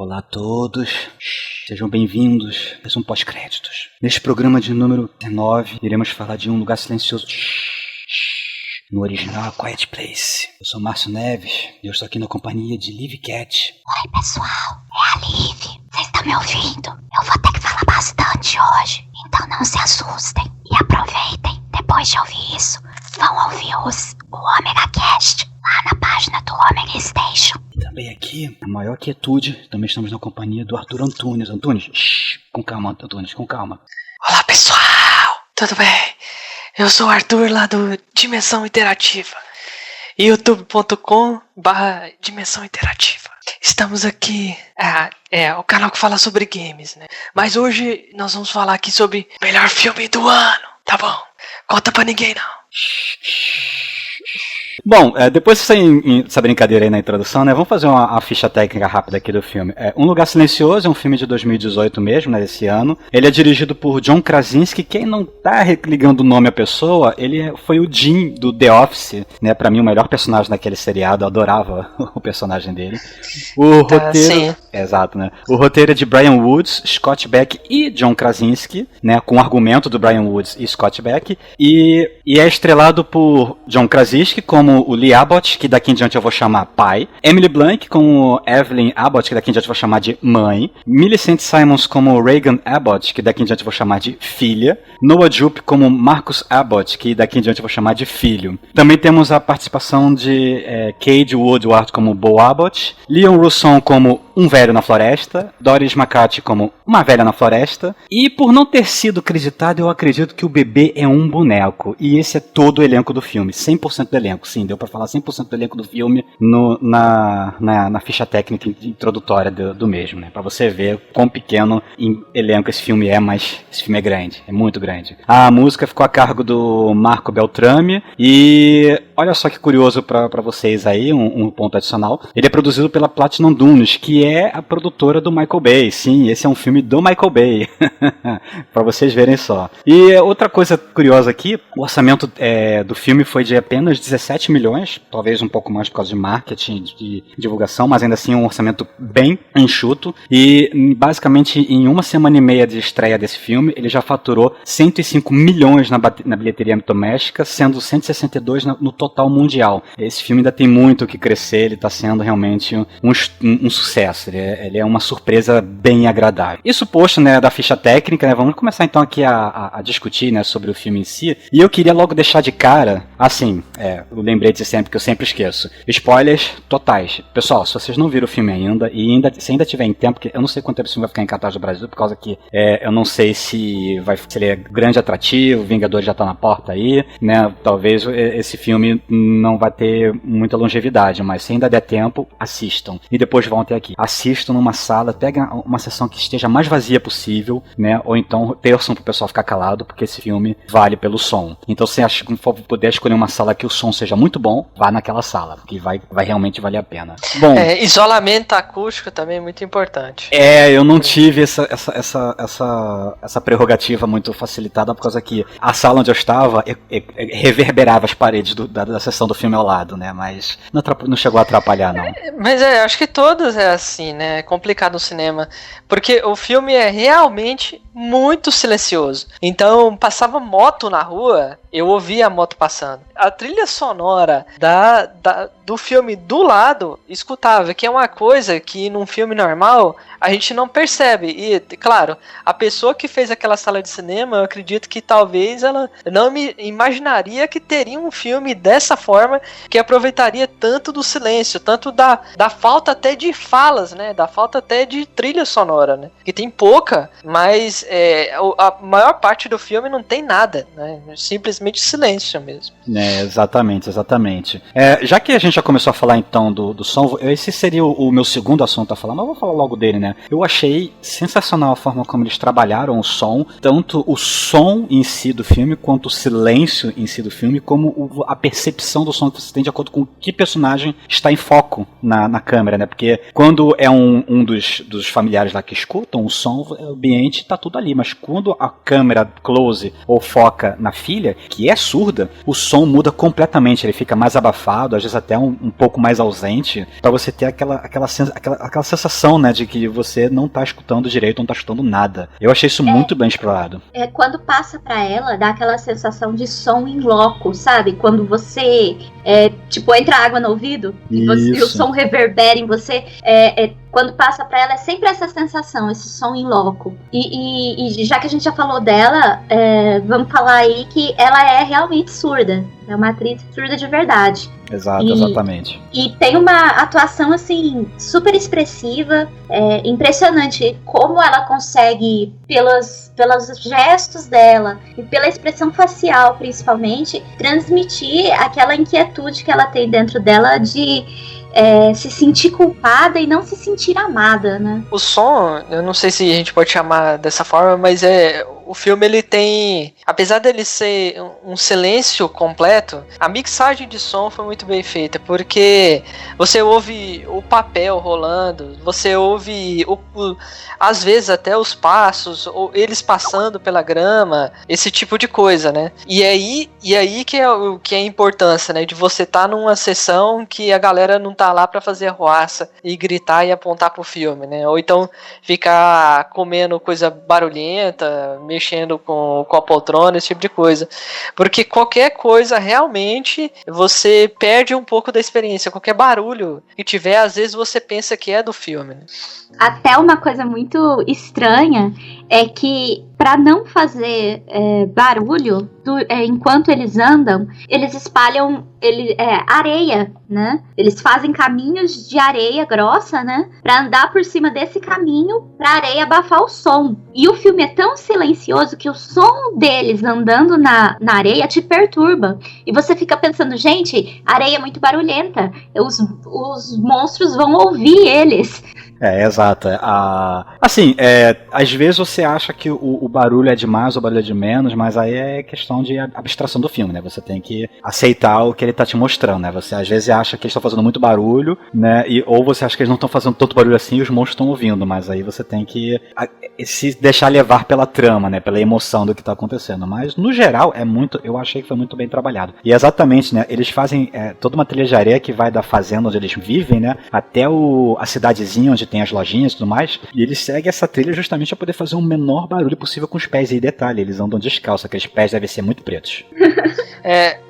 Olá a todos, sejam bem-vindos a mais um pós-créditos. Neste programa de número 19, iremos falar de Um Lugar Silencioso. No original, Quiet Place. Eu sou Márcio Neves e eu estou aqui na companhia de Liv Cat. Oi pessoal, é a Liv. Vocês estão me ouvindo? Eu vou ter que falar bastante hoje, então não se assustem e aproveitem. Depois de ouvir isso, vão ouvir o Omega Cast lá na página do Omega Station. E também aqui, a maior quietude, também estamos na companhia do Arthur Antunes. Antunes, com calma, Antunes, com calma. Olá pessoal, tudo bem? Eu sou o Arthur lá do Dimensão Interativa, youtube.com/Dimensão Interativa. Estamos aqui, o canal que fala sobre games, né? Mas hoje nós vamos falar aqui sobre o melhor filme do ano, tá bom? Conta pra ninguém não. Bom, depois dessa brincadeira aí na introdução, né, vamos fazer uma ficha técnica rápida aqui do filme. Um Lugar Silencioso é um filme de 2018 mesmo, né, desse ano. Ele é dirigido por John Krasinski. Quem não tá ligando o nome à pessoa, ele foi o Jim do The Office, né, pra mim o melhor personagem daquele seriado, eu adorava o personagem dele. O roteiro... Sim. Exato, né. O roteiro é de Brian Woods, Scott Beck e John Krasinski, né, com o argumento do Brian Woods e Scott Beck. E é estrelado por John Krasinski como o Lee Abbott, que daqui em diante eu vou chamar pai. Emily Blunt como Evelyn Abbott, que daqui em diante eu vou chamar de mãe. Millicent Simons como Reagan Abbott, que daqui em diante eu vou chamar de filha. Noah Jupe como Marcus Abbott, que daqui em diante eu vou chamar de filho. Também temos a participação de Cade Woodward como Bo Abbott. Leon Russon como um velho na floresta. Doris McCarthy como uma velha na floresta. E por não ter sido acreditado, eu acredito que o bebê é um boneco. E esse é todo o elenco do filme. 100% do elenco, sim. Deu pra falar 100% do elenco do filme na ficha técnica introdutória do mesmo, né? Pra você ver quão pequeno em elenco esse filme é, mas esse filme é grande. É muito grande. A música ficou a cargo do Marco Beltrame. E olha só que curioso pra vocês aí, um ponto adicional. Ele é produzido pela Platinum Dunes, que é a produtora do Michael Bay. Sim, esse é um filme do Michael Bay. Pra vocês verem só. E outra coisa curiosa aqui, o orçamento do filme foi de apenas 17 milhões, talvez um pouco mais por causa de marketing, de divulgação, mas ainda assim um orçamento bem enxuto. E basicamente em uma semana e meia de estreia desse filme, ele já faturou 105 milhões na bilheteria doméstica, sendo 162 no total mundial. Esse filme ainda tem muito o que crescer, ele está sendo realmente um sucesso. Ele é uma surpresa bem agradável. Isso posto, né, da ficha técnica, né, vamos começar então aqui a discutir, né, sobre o filme em si. E eu queria logo deixar de cara, assim, o lembrete sempre que eu sempre esqueço. Spoilers totais. Pessoal, se vocês não viram o filme ainda, se ainda tiver em tempo, porque eu não sei quanto tempo esse filme vai ficar em cartaz do Brasil, por causa que eu não sei se ele é grande atrativo, Vingadores já tá na porta aí, né? Talvez esse filme não vai ter muita longevidade, mas se ainda der tempo, assistam. E depois vão até aqui. Assistam numa sala, peguem uma sessão que esteja mais vazia possível, né? Ou então torçam pro pessoal ficar calado, porque esse filme vale pelo som. Então, se puder escolher uma sala que o som seja muito bom, vá naquela sala, porque vai realmente valer a pena. Bom, isolamento acústico também é muito importante. Eu não tive essa prerrogativa muito facilitada, por causa que a sala onde eu estava reverberava as paredes da sessão do filme ao lado, né? Mas não chegou a atrapalhar, não. Mas acho que todos é assim, né? É complicado no cinema, porque o filme é realmente muito silencioso. Então, passava moto na rua, eu ouvia a moto passando. A trilha sonora do filme do lado escutava, que é uma coisa que num filme normal a gente não percebe. E, claro, a pessoa que fez aquela sala de cinema, eu acredito que talvez ela não me imaginaria que teria um filme dessa forma, que aproveitaria tanto do silêncio, tanto da falta até de falas, né? Da falta até de trilha sonora, né? Que tem pouca, mas a maior parte do filme não tem nada, né? Simplesmente silêncio mesmo. Exatamente. Já que a gente já começou a falar então do som, esse seria o meu segundo assunto a falar, mas eu vou falar logo dele, né? Eu achei sensacional a forma como eles trabalharam o som, tanto o som em si do filme, quanto o silêncio em si do filme, como a percepção do som que você tem de acordo com que personagem está em foco na câmera, né? Porque quando é um dos familiares lá que escutam o som, o ambiente tá tudo tudo ali, mas quando a câmera close ou foca na filha, que é surda, o som muda completamente, ele fica mais abafado, às vezes até um pouco mais ausente, pra você ter aquela sensação, né, de que você não tá escutando direito, não tá escutando nada. Eu achei isso muito bem explorado. Quando passa pra ela, dá aquela sensação de som em loco, sabe? Quando você, entra água no ouvido e o som reverbera em você, quando passa pra ela é sempre essa sensação, esse som em loco. E já que a gente já falou dela, vamos falar aí que ela é realmente surda. É uma atriz surda de verdade. Exatamente. E tem uma atuação, assim, super expressiva, impressionante como ela consegue, pelos gestos dela e pela expressão facial, principalmente, transmitir aquela inquietude que ela tem dentro dela de se sentir culpada e não se sentir amada, né? O som, eu não sei se a gente pode chamar dessa forma, mas o filme ele tem, apesar dele ser um silêncio completo, a mixagem de som foi muito bem feita, porque você ouve o papel rolando, você ouve às vezes até os passos, ou eles passando pela grama, esse tipo de coisa, né? E aí que é a importância, né? De você estar numa sessão que a galera não tá lá pra fazer arruaça e gritar e apontar pro filme, né? Ou então ficar comendo coisa barulhenta, mexendo com a poltrona, esse tipo de coisa. Porque qualquer coisa, realmente, você perde um pouco da experiência. Qualquer barulho que tiver, às vezes você pensa que é do filme, né? Até uma coisa muito estranha é que, para não fazer barulho enquanto eles andam, eles espalham areia, né? Eles fazem caminhos de areia grossa, né? Para andar por cima desse caminho, para a areia abafar o som. E o filme é tão silencioso que o som deles andando na areia te perturba. E você fica pensando, gente, a areia é muito barulhenta. Os monstros vão ouvir eles. Exato. Assim, às vezes você acha que o barulho é de mais ou o barulho é de menos, mas aí é questão de abstração do filme, né? Você tem que aceitar o que ele tá te mostrando, né? Você às vezes acha que eles estão fazendo muito barulho, né? Ou você acha que eles não estão fazendo tanto barulho assim e os monstros estão ouvindo, mas aí você tem que se deixar levar pela trama, né? Pela emoção do que tá acontecendo. Mas, no geral, eu achei que foi muito bem trabalhado. E exatamente, né? Eles fazem toda uma trilha de areia que vai da fazenda onde eles vivem, né? Até a cidadezinha onde tem as lojinhas e tudo mais, e eles seguem essa trilha justamente para poder fazer o menor barulho possível com os pés. E detalhe, eles andam descalço, aqueles pés devem ser muito pretos.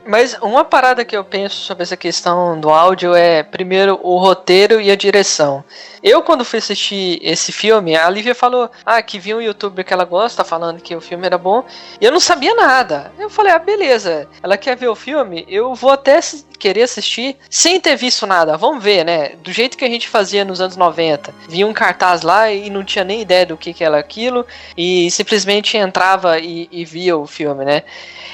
Mas uma parada que eu penso sobre essa questão do áudio é, primeiro, o roteiro e a direção. Eu, quando fui assistir esse filme, a Lívia falou que viu um youtuber que ela gosta falando que o filme era bom, e eu não sabia nada. Eu falei, beleza, ela quer ver o filme, eu vou até querer assistir sem ter visto nada, vamos ver, né? Do jeito que a gente fazia nos anos 90. Via um cartaz lá e não tinha nem ideia do que era aquilo, e simplesmente entrava e via o filme, né?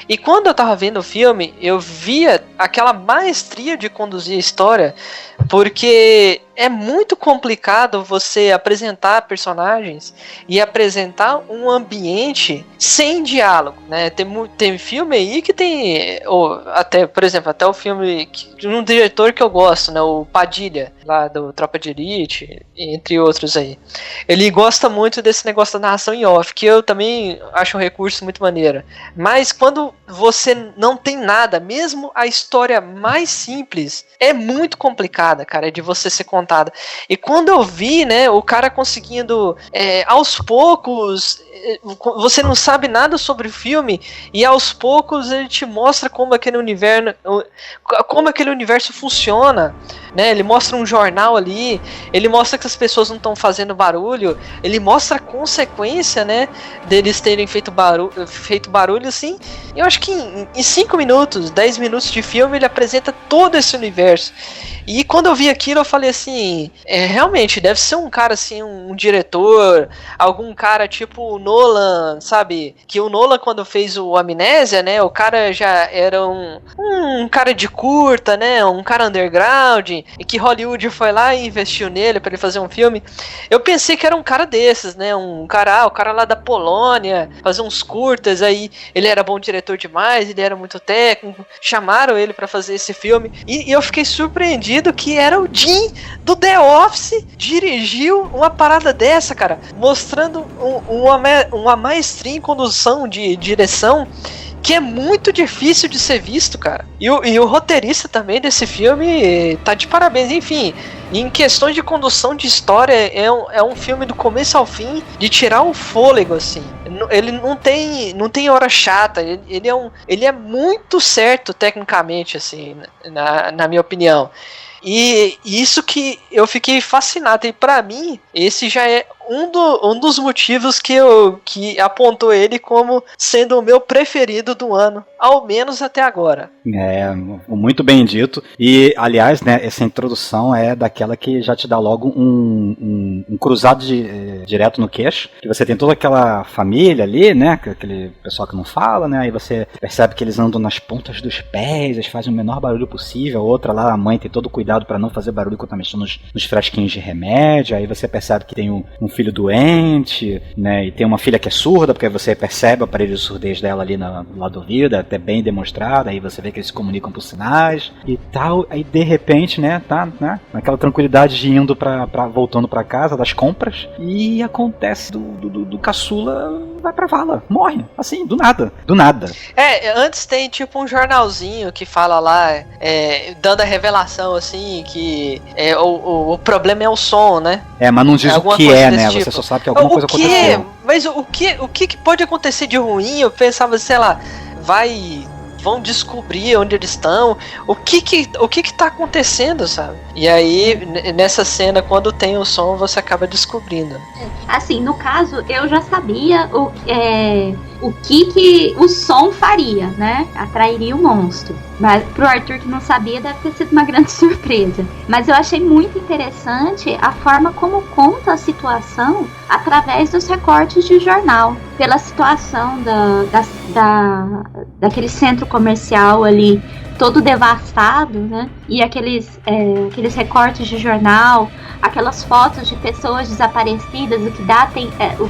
E quando eu tava vendo o filme, eu via aquela maestria de conduzir a história, porque é muito complicado você apresentar personagens e apresentar um ambiente sem diálogo, né? Tem filme aí que tem, por exemplo, até o filme de um diretor que eu gosto, né? O Padilha, lá do Tropa de Elite, entre outros aí. Ele gosta muito desse negócio da narração em off, que eu também acho um recurso muito maneiro. Mas quando você não tem nada, mesmo a história mais simples, é muito complicada, cara, de você ser contada. E quando eu vi, né, o cara conseguindo, aos poucos, você não sabe nada sobre o filme, e aos poucos ele te mostra como aquele universo funciona, né? Ele mostra um jornal ali, ele mostra que as pessoas não estão fazendo barulho, ele mostra a consequência, né, deles terem feito barulho assim. Eu acho que em 5 minutos, 10 minutos de filme, ele apresenta todo esse universo. E quando eu vi aquilo, eu falei assim, realmente, deve ser um cara assim, um diretor, algum cara tipo o Nolan, sabe? Que o Nolan, quando fez o Amnésia, né, o cara já era um cara de curta, né, um cara underground, e que Hollywood foi lá e investiu nele pra ele fazer um filme. Eu pensei que era um cara desses, né, o cara lá da Polônia, fazer uns curtas, aí ele era bom diretor demais, ele era muito técnico, chamaram ele pra fazer esse filme, e eu fiquei surpreendido que era o Jim do The Office dirigiu uma parada dessa, cara, mostrando uma maestria em condução de direção que é muito difícil de ser visto, cara. E o roteirista também desse filme tá de parabéns. Enfim, em questões de condução de história, é um filme do começo ao fim de tirar o fôlego, assim. Ele não tem hora chata, ele é muito certo tecnicamente, assim, na minha opinião. E isso que eu fiquei fascinado. E pra mim, esse já é um dos motivos que apontou ele como sendo o meu preferido do ano, ao menos até agora. Muito bem dito. E, aliás, né, essa introdução é daquela que já te dá logo um cruzado direto no queixo, que você tem toda aquela família ali, né, aquele pessoal que não fala, né, aí você percebe que eles andam nas pontas dos pés, eles fazem o menor barulho possível, a outra lá, a mãe tem todo o cuidado para não fazer barulho quando tá mexendo nos frasquinhos de remédio, aí você percebe que tem um filho doente, né, e tem uma filha que é surda, porque você percebe o aparelho de surdez dela ali no lado do ouvido, é até bem demonstrado, aí você vê que eles se comunicam por sinais e tal, aí de repente, né, tá, né, naquela tranquilidade de indo voltando pra casa das compras, e acontece do caçula vai pra vala, morre, assim, do nada. Antes tem tipo um jornalzinho que fala lá, dando a revelação, assim, que o problema é o som, né? Mas não diz o que é, né? Tipo. Você só sabe que alguma coisa aconteceu. Mas o que pode acontecer de ruim? Eu pensava, sei lá, vão descobrir onde eles estão, o que tá acontecendo, sabe? E aí, nessa cena, quando tem o som, você acaba descobrindo. Assim, no caso, eu já sabia o que o som faria, né? Atrairia o monstro. Mas pro Arthur que não sabia, deve ter sido uma grande surpresa. Mas eu achei muito interessante a forma como conta a situação através dos recortes de jornal. Pela situação daquele centro comercial ali, todo devastado, né? E aqueles recortes de jornal, aquelas fotos de pessoas desaparecidas, o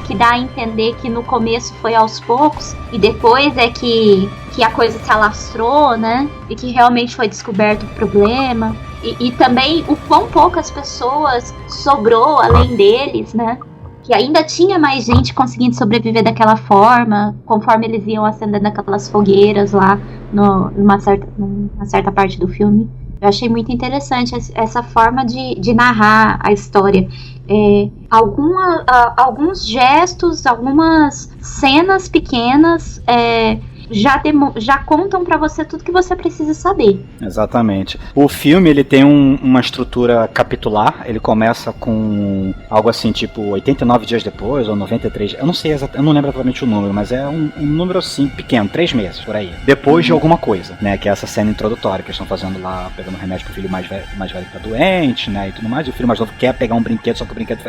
que dá a entender que no começo foi aos poucos e depois é que a coisa se alastrou, né? E que realmente foi descoberto o problema. E também o quão poucas pessoas sobrou além deles, né? Que ainda tinha mais gente conseguindo sobreviver daquela forma, conforme eles iam acendendo aquelas fogueiras lá numa certa parte do filme. Eu achei muito interessante essa forma de narrar a história. Alguns gestos, algumas cenas pequenas já contam pra você tudo que você precisa saber. Exatamente. O filme, ele tem uma estrutura capitular. Ele começa com algo assim, tipo 89 dias depois, ou 93, eu não sei exatamente, eu não lembro exatamente o número, mas é um número assim, pequeno, 3 meses, por aí. Depois de alguma coisa, né, que é essa cena introdutória que eles estão fazendo lá, pegando remédio pro filho mais velho que tá doente, né, e tudo mais, e o filho mais novo quer pegar um brinquedo, só que o brinquedo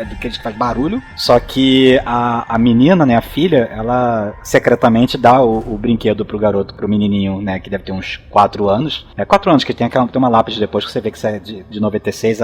faz barulho, só que a menina, né, a filha, ela secretamente dá o brinquedo pro garoto, pro menininho, né, que deve ter uns 4 anos. 4 anos, que tem uma lápide depois que você vê que isso é de 96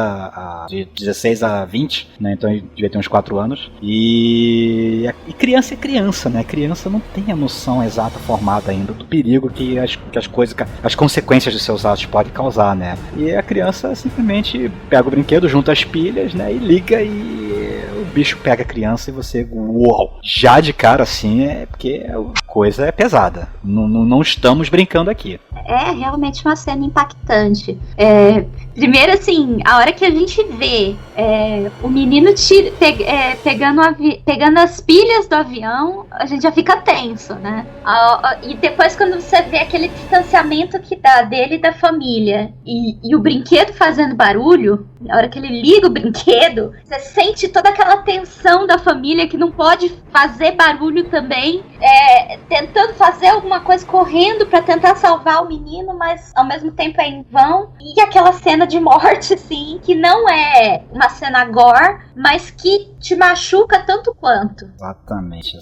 de 16 a 20, né, então ele devia ter uns 4 anos. E criança é criança, né, criança não tem a noção exata formada ainda do perigo que as consequências de seus atos podem causar, né. E a criança simplesmente pega o brinquedo, junta as pilhas, né, e liga e o bicho pega a criança e você, uau! Já de cara assim, porque a coisa é pesada. Não estamos brincando aqui. É realmente uma cena impactante. Primeiro, assim, a hora que a gente vê o menino pegando as pilhas do avião, a gente já fica tenso, né? E depois, quando você vê aquele distanciamento que dá dele e da família, e o brinquedo fazendo barulho, a hora que ele liga o brinquedo, você sente toda aquela tensão da família que não pode fazer barulho também, tentando fazer alguma coisa, correndo pra tentar salvar o menino, mas ao mesmo tempo é em vão. E aquela cena de morte, assim, que não é uma cena gore, mas que te machuca tanto quanto. Exatamente.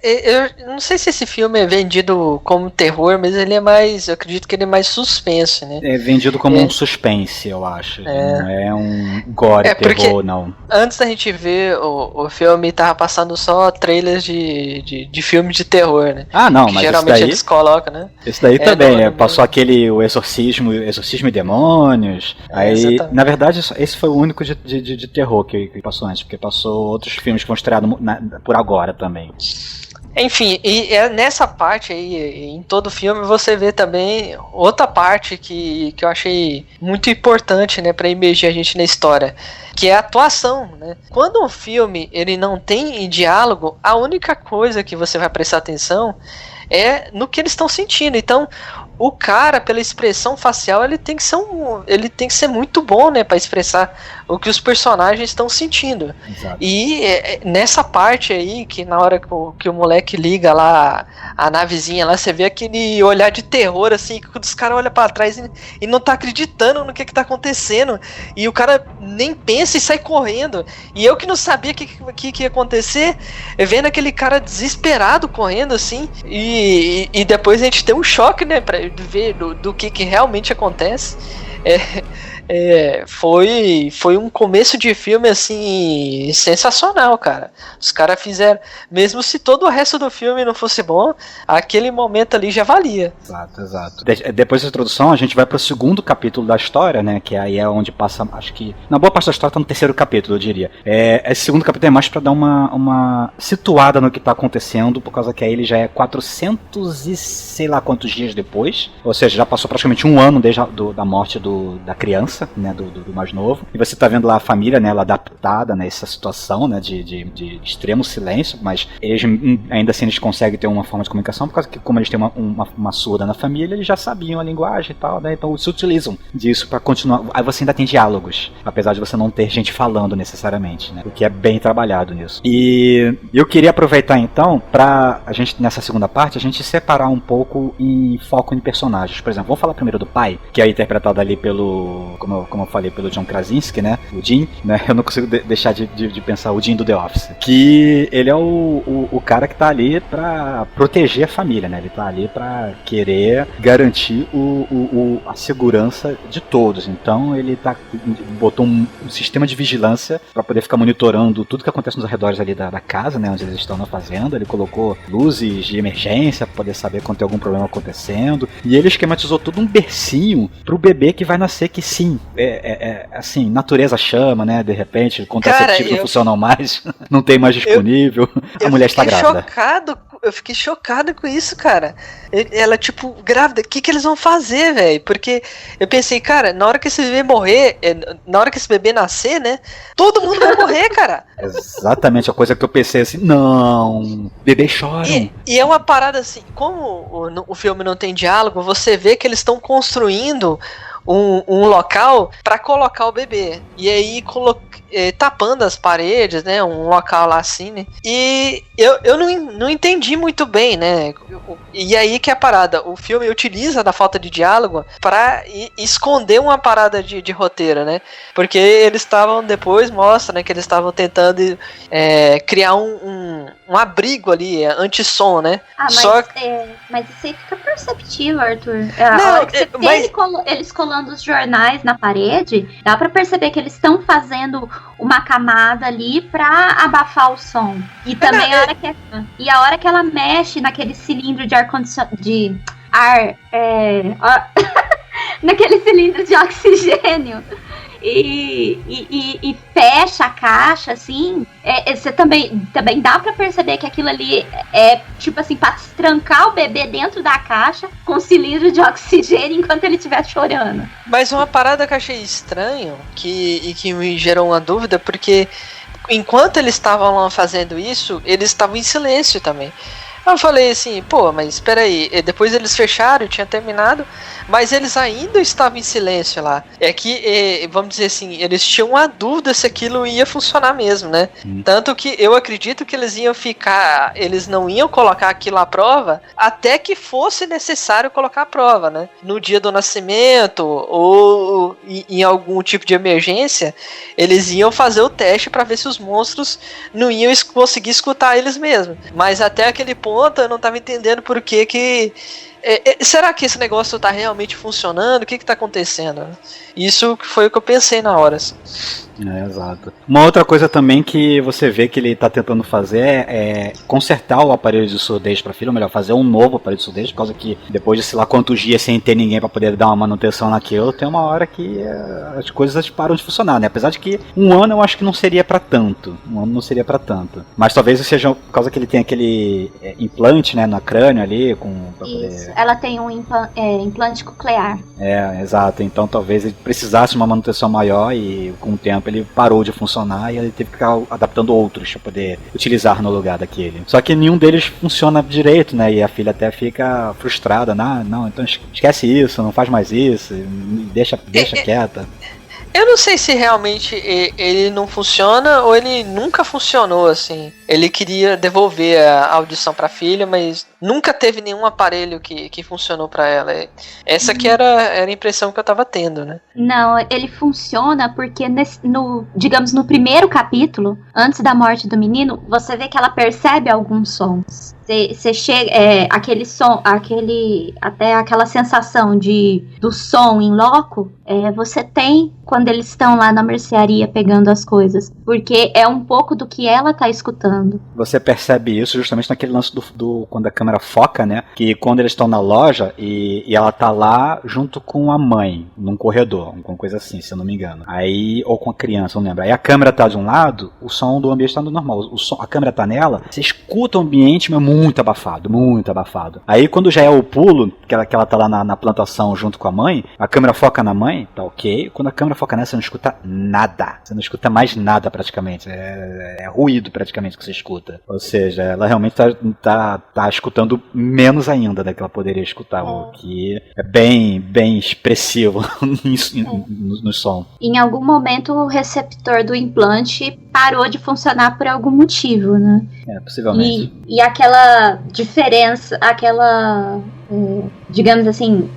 Eu não sei se esse filme é vendido como terror, mas ele é mais, eu acredito que ele é mais suspense, né? É vendido como um suspense, eu acho. Não é um gore terror, não. Antes da gente ver o filme, tava passando só trailers de filme de terror, né? Ah, não, que mas geralmente esse daí, eles colocam, né? Esse daí também, passou aquele o Exorcismo e Demônios. Aí, na verdade, esse foi o único de terror que passou antes, porque passou outros filmes que foram estreados por agora também. Enfim, e nessa parte aí, em todo o filme, você vê também outra parte que eu achei muito importante, né, pra imergir a gente na história, que é a atuação, né? Quando um filme ele não tem diálogo, a única coisa que você vai prestar atenção é no que eles estão sentindo. Então, o cara, pela expressão facial, ele tem que ser muito bom, né, para expressar o que os personagens estão sentindo. Exato. E nessa parte aí, que na hora que o moleque liga lá a navezinha lá, você vê aquele olhar de terror, assim, que os caras olham para trás e não tá acreditando no que tá acontecendo. E o cara nem pensa e sai correndo. E eu que não sabia o que ia acontecer, vendo aquele cara desesperado correndo, assim, e depois a gente tem um choque, né, pra ver do que realmente acontece. Foi um começo de filme assim sensacional, cara. Os caras fizeram, mesmo se todo o resto do filme não fosse bom, aquele momento ali já valia. Exato. Depois da introdução, a gente vai pro segundo capítulo da história, né? Que aí é onde passa, acho que na boa parte da história tá no terceiro capítulo, eu diria. Esse segundo capítulo é mais pra dar uma situada no que tá acontecendo, por causa que aí ele já é 400 e sei lá quantos dias depois, ou seja, já passou praticamente um ano desde da morte da criança, né, do mais novo, e você tá vendo lá a família, né, ela adaptada nessa situação, né, de extremo silêncio, mas eles ainda assim eles conseguem ter uma forma de comunicação, por causa que como eles têm uma surda na família, eles já sabiam a linguagem e tal, né, então se utilizam disso pra continuar. Aí você ainda tem diálogos, apesar de você não ter gente falando necessariamente, né, o que é bem trabalhado nisso. E eu queria aproveitar então pra a gente, nessa segunda parte, a gente separar um pouco em foco em personagens. Por exemplo, vamos falar primeiro do pai, que é interpretado ali pelo, como eu falei, pelo John Krasinski, né? O Jim, né? Eu não consigo deixar de pensar o Jim do The Office. Que ele é o cara que tá ali pra proteger a família, né? Ele tá ali pra querer garantir a segurança de todos. Então ele botou um sistema de vigilância pra poder ficar monitorando tudo que acontece nos arredores ali da casa, né? Onde eles estão na fazenda. Ele colocou luzes de emergência pra poder saber quando tem algum problema acontecendo. E ele esquematizou todo um bercinho pro bebê que vai nascer, que sim, assim, natureza chama, né? De repente, contraceptivos não funcionam mais, não tem mais disponível, a mulher está grávida. Eu fiquei chocado com isso, cara. Ela, tipo, grávida, o que eles vão fazer, velho? Porque eu pensei, cara, na hora que esse bebê morrer, na hora que esse bebê nascer, né? Todo mundo vai morrer, cara. Exatamente, a coisa que eu pensei assim, não, bebê chora. E é uma parada assim, como o filme não tem diálogo, você vê que eles estão construindo um local para colocar o bebê. E aí tapando as paredes, né? Um local lá assim, né? E eu não entendi muito bem, né? E aí que é a parada. O filme utiliza da falta de diálogo para esconder uma parada de roteiro, né? Porque eles estavam, depois mostra, né? Que eles estavam tentando criar um abrigo ali, anti-som, né? Mas isso aí fica perceptível, Arthur. Eles colando os jornais na parede, dá pra perceber que eles estão fazendo uma camada ali pra abafar o som. E também a hora que ela mexe naquele cilindro de naquele cilindro de oxigênio e fecha a caixa, assim, você também dá pra perceber que aquilo ali é tipo assim, pra trancar o bebê dentro da caixa com cilindro de oxigênio enquanto ele estiver chorando. Mas uma parada que eu achei estranho e que me gerou uma dúvida, porque enquanto eles estavam lá fazendo isso, eles estavam em silêncio também. Eu falei assim, pô, mas espera aí, depois eles fecharam, eu tinha terminado, mas eles ainda estavam em silêncio lá. É que, vamos dizer assim, eles tinham uma dúvida se aquilo ia funcionar mesmo, né? Tanto que eu acredito que eles não iam colocar aquilo à prova até que fosse necessário colocar à prova, né? No dia do nascimento ou em algum tipo de emergência, eles iam fazer o teste para ver se os monstros não iam conseguir escutar eles mesmos. Mas até aquele ponto eu não tava entendendo por que será que esse negócio tá realmente funcionando? O que tá acontecendo? Isso foi o que eu pensei na hora. Assim. Exato. Uma outra coisa também que você vê que ele tá tentando fazer é consertar o aparelho de surdez pra filho, ou melhor, fazer um novo aparelho de surdez, por causa que depois de sei lá quantos dias sem ter ninguém pra poder dar uma manutenção naquilo, tem uma hora que as coisas param de funcionar, né? Apesar de que um ano eu acho que não seria pra tanto. Um ano não seria pra tanto. Mas talvez seja por causa que ele tem aquele implante, né, no crânio ali, pra Isso, ela tem um implante coclear. Exato. Então talvez ele precisasse de uma manutenção maior e com o tempo ele parou de funcionar e ele teve que ficar adaptando outros para poder utilizar no lugar daquele. Só que nenhum deles funciona direito, né? E a filha até fica frustrada. Não, então esquece isso, não faz mais isso, deixa quieta. Eu não sei se realmente ele não funciona ou ele nunca funcionou, assim. Ele queria devolver a audição pra filha, mas nunca teve nenhum aparelho que funcionou pra ela. Essa que era a impressão que eu tava tendo, né? Não, ele funciona porque, digamos, no primeiro capítulo, antes da morte do menino, você vê que ela percebe alguns sons. Você chega, aquele som, até aquela sensação do som em loco, você tem quando eles estão lá na mercearia pegando as coisas, porque é um pouco do que ela tá escutando. Você percebe isso justamente naquele lance do quando a câmera foca, né? Que quando eles estão na loja e ela tá lá junto com a mãe, num corredor, alguma coisa assim, se eu não me engano. Aí, ou com a criança, não lembro. Aí a câmera tá de um lado, o som do ambiente tá no normal. A câmera tá nela, você escuta o ambiente, mas muito abafado, muito abafado. Aí quando já é o pulo, que ela tá lá na plantação junto com a mãe, a câmera foca na mãe, tá ok. Quando a câmera foca nela, você não escuta nada. Você não escuta mais nada praticamente. É ruído praticamente que você escuta. Ou seja, ela realmente tá escutando menos ainda do que ela poderia escutar, o que é bem expressivo no som. Em algum momento o receptor do implante parou de funcionar por algum motivo, né? Possivelmente. E aquela diferença, digamos assim,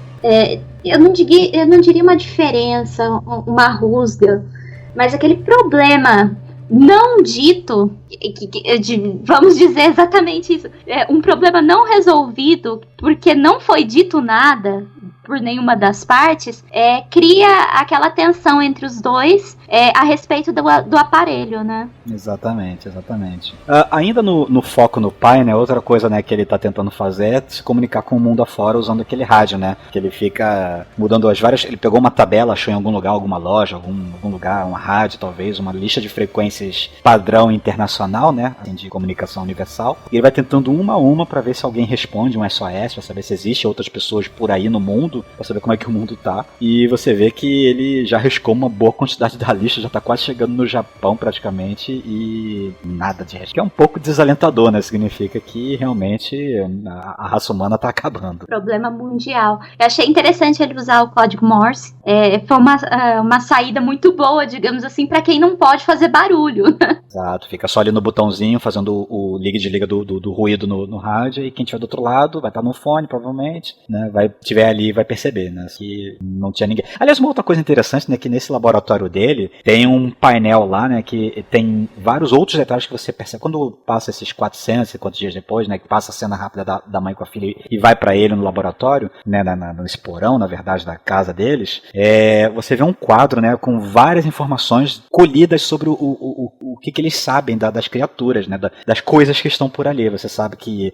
eu não diria uma diferença, uma rusga, mas aquele problema não dito, vamos dizer exatamente isso, um problema não resolvido porque não foi dito nada por nenhuma das partes, cria aquela tensão entre os dois a respeito do aparelho, né? Exatamente. Ainda no foco no pai, né, outra coisa, né, que ele tá tentando fazer é se comunicar com o mundo afora usando aquele rádio, né, que ele fica mudando ele pegou uma tabela, achou em algum lugar, alguma loja, algum lugar, uma rádio talvez, uma lista de frequências padrão internacional, né, de comunicação universal, e ele vai tentando uma a uma pra ver se alguém responde um SOS, pra saber se existe outras pessoas por aí no mundo, pra saber como é que o mundo tá, e você vê que ele já riscou uma boa quantidade da lista, já tá quase chegando no Japão praticamente, e nada de resto, que é um pouco desalentador, né, significa que realmente a raça humana tá acabando. Problema mundial. Eu achei interessante ele usar o código Morse, foi uma saída muito boa, digamos assim, pra quem não pode fazer barulho. Exato, fica só ali no botãozinho fazendo o liga e desliga do ruído no rádio, e quem tiver do outro lado vai estar no fone, provavelmente, né, tiver ali vai perceber, né, que não tinha ninguém. Aliás, uma outra coisa interessante, né, que nesse laboratório dele tem um painel lá, né, que tem vários outros detalhes que você percebe quando passa esses 450 dias depois, né, que passa a cena rápida da mãe com a filha e vai pra ele no laboratório, né, nesse porão, na verdade, da casa deles, você vê um quadro, né, com várias informações colhidas sobre o que eles sabem das criaturas, né, das coisas que estão por ali. Você sabe que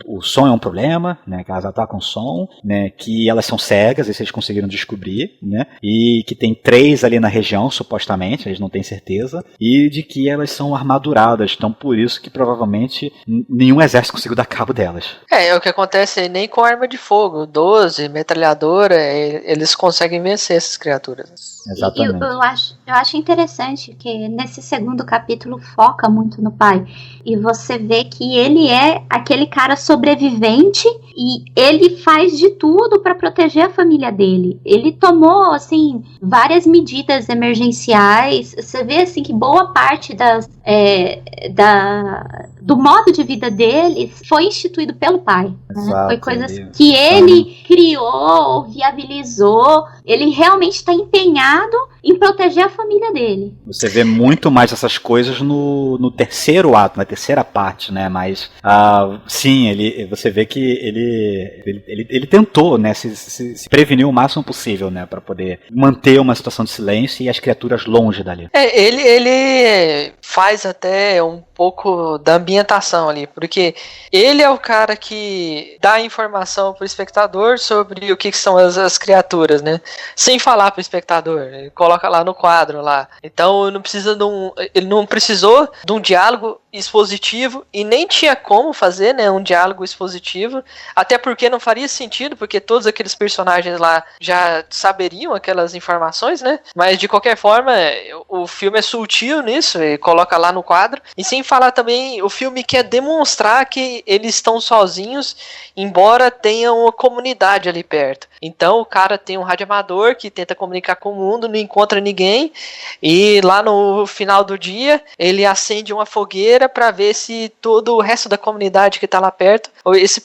o som é um problema, né, que elas atacam som, né, que elas são cegas, isso eles conseguiram descobrir, né? E que tem 3 ali na região, supostamente, eles não têm certeza, e de que elas são armaduradas, então por isso que provavelmente nenhum exército conseguiu dar cabo delas. É o que acontece nem com arma de fogo, 12, metralhadora, eles conseguem vencer essas criaturas. Exatamente. Eu acho interessante que nesse segundo capítulo foca muito no pai. E você vê que ele é aquele cara sobrevivente e ele faz de tudo para proteger a família dele. Ele tomou, assim, várias medidas emergenciais. Você vê, assim, que boa parte do modo de vida deles foi instituído pelo pai. Né? Foi coisas que ele criou, viabilizou. Ele realmente está empenhado em proteger a família dele. Você vê muito mais essas coisas no terceiro ato, na terceira parte, né? Mas, sim, você vê que ele tentou, né, se prevenir o máximo possível, né? Para poder manter uma situação de silêncio e as criaturas longe dali. Ele faz até um pouco da ambientação ali, porque ele é o cara que dá informação pro espectador sobre o que são as criaturas, né? Sem falar pro espectador, ele coloca lá no quadro lá. Então ele não precisou de um diálogo expositivo e nem tinha como fazer, né, um diálogo expositivo, até porque não faria sentido, porque todos aqueles personagens lá já saberiam aquelas informações, né? Mas de qualquer forma, o filme é sutil nisso, ele coloca lá no quadro, e sem falar também, o filme quer demonstrar que eles estão sozinhos, embora tenha uma comunidade ali perto. Então o cara tem um radioamador que tenta comunicar com o mundo, não encontra ninguém, e lá no final do dia ele acende uma fogueira para ver se todo o resto da comunidade que tá lá perto,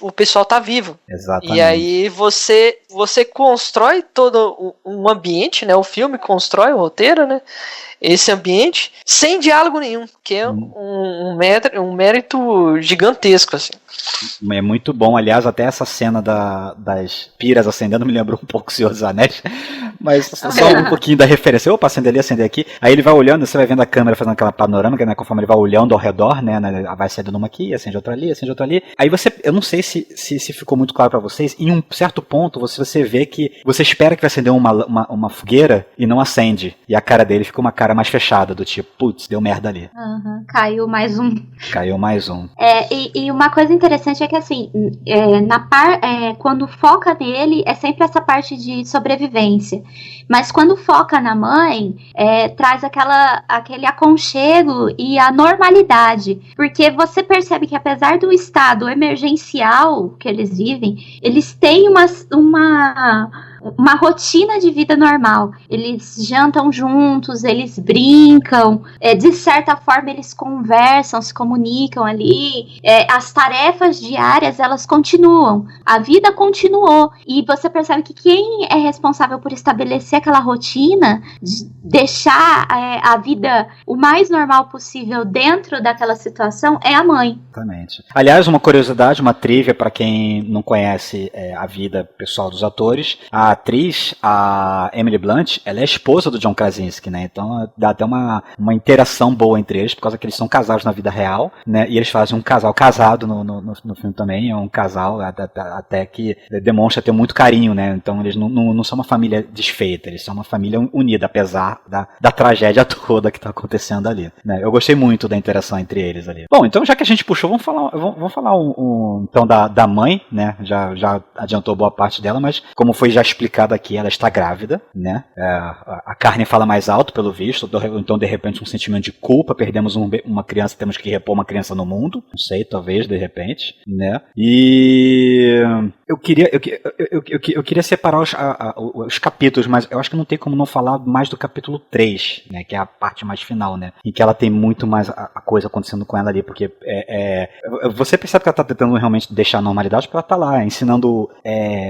o pessoal tá vivo. Exatamente. E aí você constrói todo um ambiente, né? O filme constrói o roteiro, né? Esse ambiente sem diálogo nenhum, que é um mérito gigantesco, assim. É muito bom, aliás, até essa cena das piras acendendo me lembrou um pouco o Senhor dos Anéis, mas só um pouquinho da referência. Opa, acender ali, acender aqui. Aí ele vai olhando, você vai vendo a câmera fazendo aquela panorâmica, né, conforme ele vai olhando ao redor, né, vai acendendo uma aqui, acende outra ali, acende outra ali. Aí eu não sei se ficou muito claro pra vocês, em um certo ponto você vê que você espera que vai acender uma fogueira e não acende. E a cara dele fica uma cara mais fechada, do tipo, putz, deu merda ali. Caiu mais um. Caiu mais um. E uma coisa interessante é que, assim, quando foca nele, é sempre essa parte de sobrevivência. Mas quando foca na mãe, traz aquele aconchego e a normalidade. Porque você percebe que, apesar do estado emergencial que eles vivem, eles têm uma rotina de vida normal. Eles jantam juntos, eles brincam, de certa forma eles conversam, se comunicam ali, as tarefas diárias elas continuam, a vida continuou, e você percebe que quem é responsável por estabelecer aquela rotina, de deixar a vida o mais normal possível dentro daquela situação, é a mãe. Exatamente. Aliás, uma curiosidade, uma trivia para quem não conhece a vida pessoal dos atores, a atriz, a Emily Blunt, ela é esposa do John Krasinski, né? Então dá até uma interação boa entre eles, por causa que eles são casados na vida real, né? E eles fazem um casal casado no filme também, é um casal até que demonstra ter muito carinho, né? Então eles não são uma família desfeita, eles são uma família unida, apesar da tragédia toda que tá acontecendo ali, né? Eu gostei muito da interação entre eles ali. Bom, então já que a gente puxou, vamos falar então da mãe, né? Já adiantou boa parte dela, mas como foi já explicado aqui, ela está grávida, né? A carne fala mais alto, pelo visto, então de repente um sentimento de culpa, perdemos uma criança, temos que repor uma criança no mundo, não sei, talvez, de repente, né? E eu queria separar os capítulos, mas eu acho que não tem como não falar mais do capítulo 3, né? Que é a parte mais final, né? Em que ela tem muito mais a coisa acontecendo com ela ali, porque você percebe que ela está tentando realmente deixar a normalidade, porque ela está lá ensinando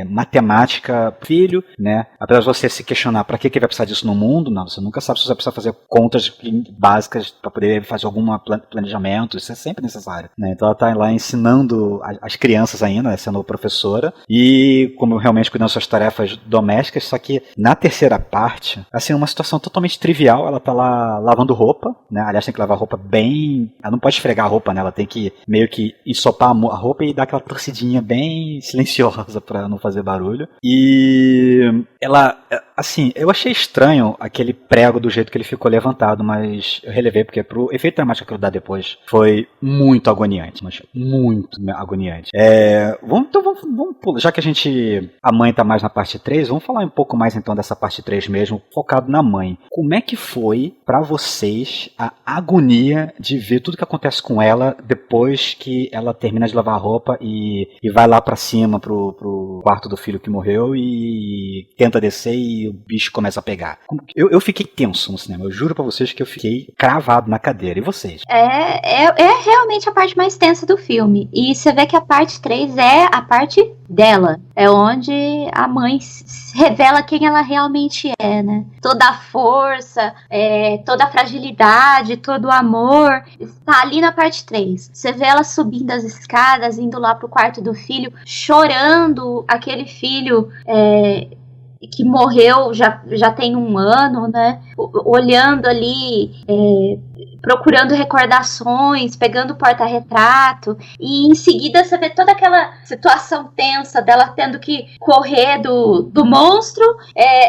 matemática, filho, né? Apesar de você se questionar pra que vai precisar disso no mundo, não, você nunca sabe se você vai precisar fazer contas básicas pra poder fazer algum planejamento, isso é sempre necessário, né? Então ela tá lá ensinando as crianças ainda, né, sendo professora, e como realmente cuidando das suas tarefas domésticas, só que na terceira parte, assim, uma situação totalmente trivial, ela tá lá lavando roupa, né? Aliás, tem que lavar roupa bem... Ela não pode esfregar a roupa, né? Ela tem que meio que ensopar a roupa e dar aquela torcidinha bem silenciosa pra não fazer barulho. E ela, assim, eu achei estranho aquele prego do jeito que ele ficou levantado, mas eu relevei porque pro efeito dramático que eu dar depois foi muito agoniante, mas muito agoniante. Vamos pular, já que a mãe tá mais na parte 3, vamos falar um pouco mais então dessa parte 3 mesmo, focado na mãe. Como é que foi pra vocês a agonia de ver tudo que acontece com ela depois que ela termina de lavar a roupa e vai lá pra cima pro quarto do filho que morreu e tenta descer e o bicho começa a pegar? Eu fiquei tenso no cinema, eu juro pra vocês que eu fiquei cravado na cadeira. E vocês? É realmente a parte mais tensa do filme. E você vê que a parte 3 é a parte dela. É onde a mãe revela quem ela realmente é, né? Toda a força, toda a fragilidade, todo o amor está ali na parte 3. Você vê ela subindo as escadas, indo lá pro quarto do filho, chorando aquele filho que morreu já tem 1 ano, né? Olhando ali, procurando recordações, pegando o porta-retrato, e em seguida você vê toda aquela situação tensa dela tendo que correr do monstro,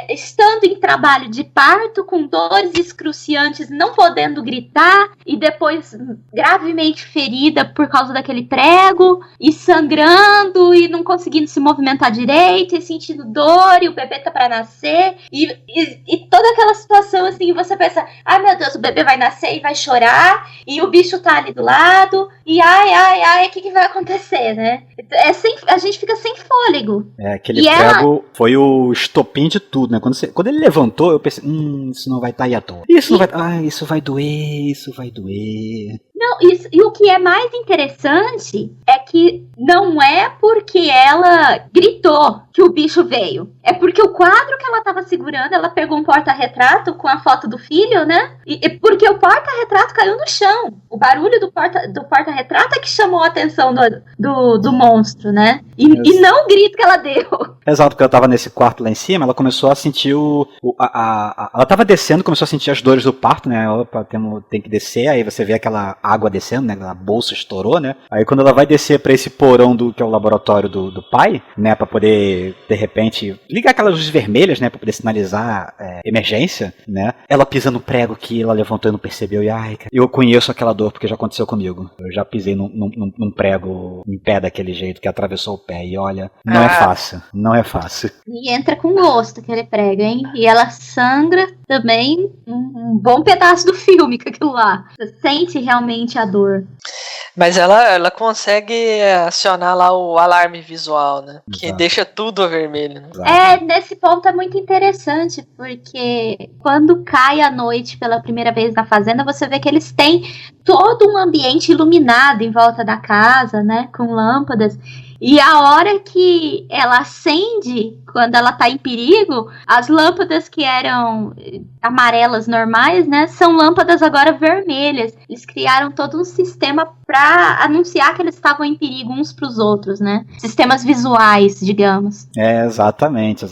estando em trabalho de parto, com dores excruciantes, não podendo gritar, e depois gravemente ferida por causa daquele prego, e sangrando, e não conseguindo se movimentar direito, e sentindo dor, e o bebê tá pra nascer, e toda aquela situação assim, você pensa, ai meu Deus, o bebê vai nascer e vai chorar, e o bicho tá ali do lado, e ai, o que vai acontecer, né? A gente fica sem fôlego. Aquele prego foi o estopim de tudo, né? Quando ele levantou, eu pensei, isso não vai estar aí à toa. Isso vai doer. Não, e o que é mais interessante é que não é porque ela gritou que o bicho veio. É porque o quadro que ela tava segurando, ela pegou um porta-retrato com a foto do filho, né? E porque o porta-retrato caiu no chão. O barulho do porta-retrato é que chamou a atenção do monstro, né? E não o grito que ela deu. Exato, porque ela tava nesse quarto lá em cima, ela começou a sentir ela tava descendo, começou a sentir as dores do parto, né? Opa, tem que descer, aí você vê aquela água descendo, né? A bolsa estourou, né? Aí quando ela vai descer pra esse porão que é o laboratório do pai, né? Pra poder, de repente, ligar aquelas luzes vermelhas, né? Pra poder sinalizar emergência, né? Ela pisa no prego que ela levantou e não percebeu. E ai, cara, eu conheço aquela dor porque já aconteceu comigo. Eu já pisei num prego em pé daquele jeito que atravessou o pé. E olha, não é fácil. Não é fácil. E entra com gosto aquele prego, hein? E ela sangra também um bom pedaço do filme com aquilo lá. Você sente realmente a dor. Mas ela consegue acionar lá o alarme visual, né? Que Exato. deixa tudo a vermelho, né? Nesse ponto é muito interessante, porque quando cai a noite pela primeira vez na fazenda, você vê que eles têm todo um ambiente iluminado em volta da casa, né? Com lâmpadas. E a hora que ela acende, quando ela tá em perigo, as lâmpadas que eram amarelas normais, né, são lâmpadas agora vermelhas. Eles criaram todo um sistema para anunciar que eles estavam em perigo uns pros outros, né? Sistemas visuais, digamos. Exatamente,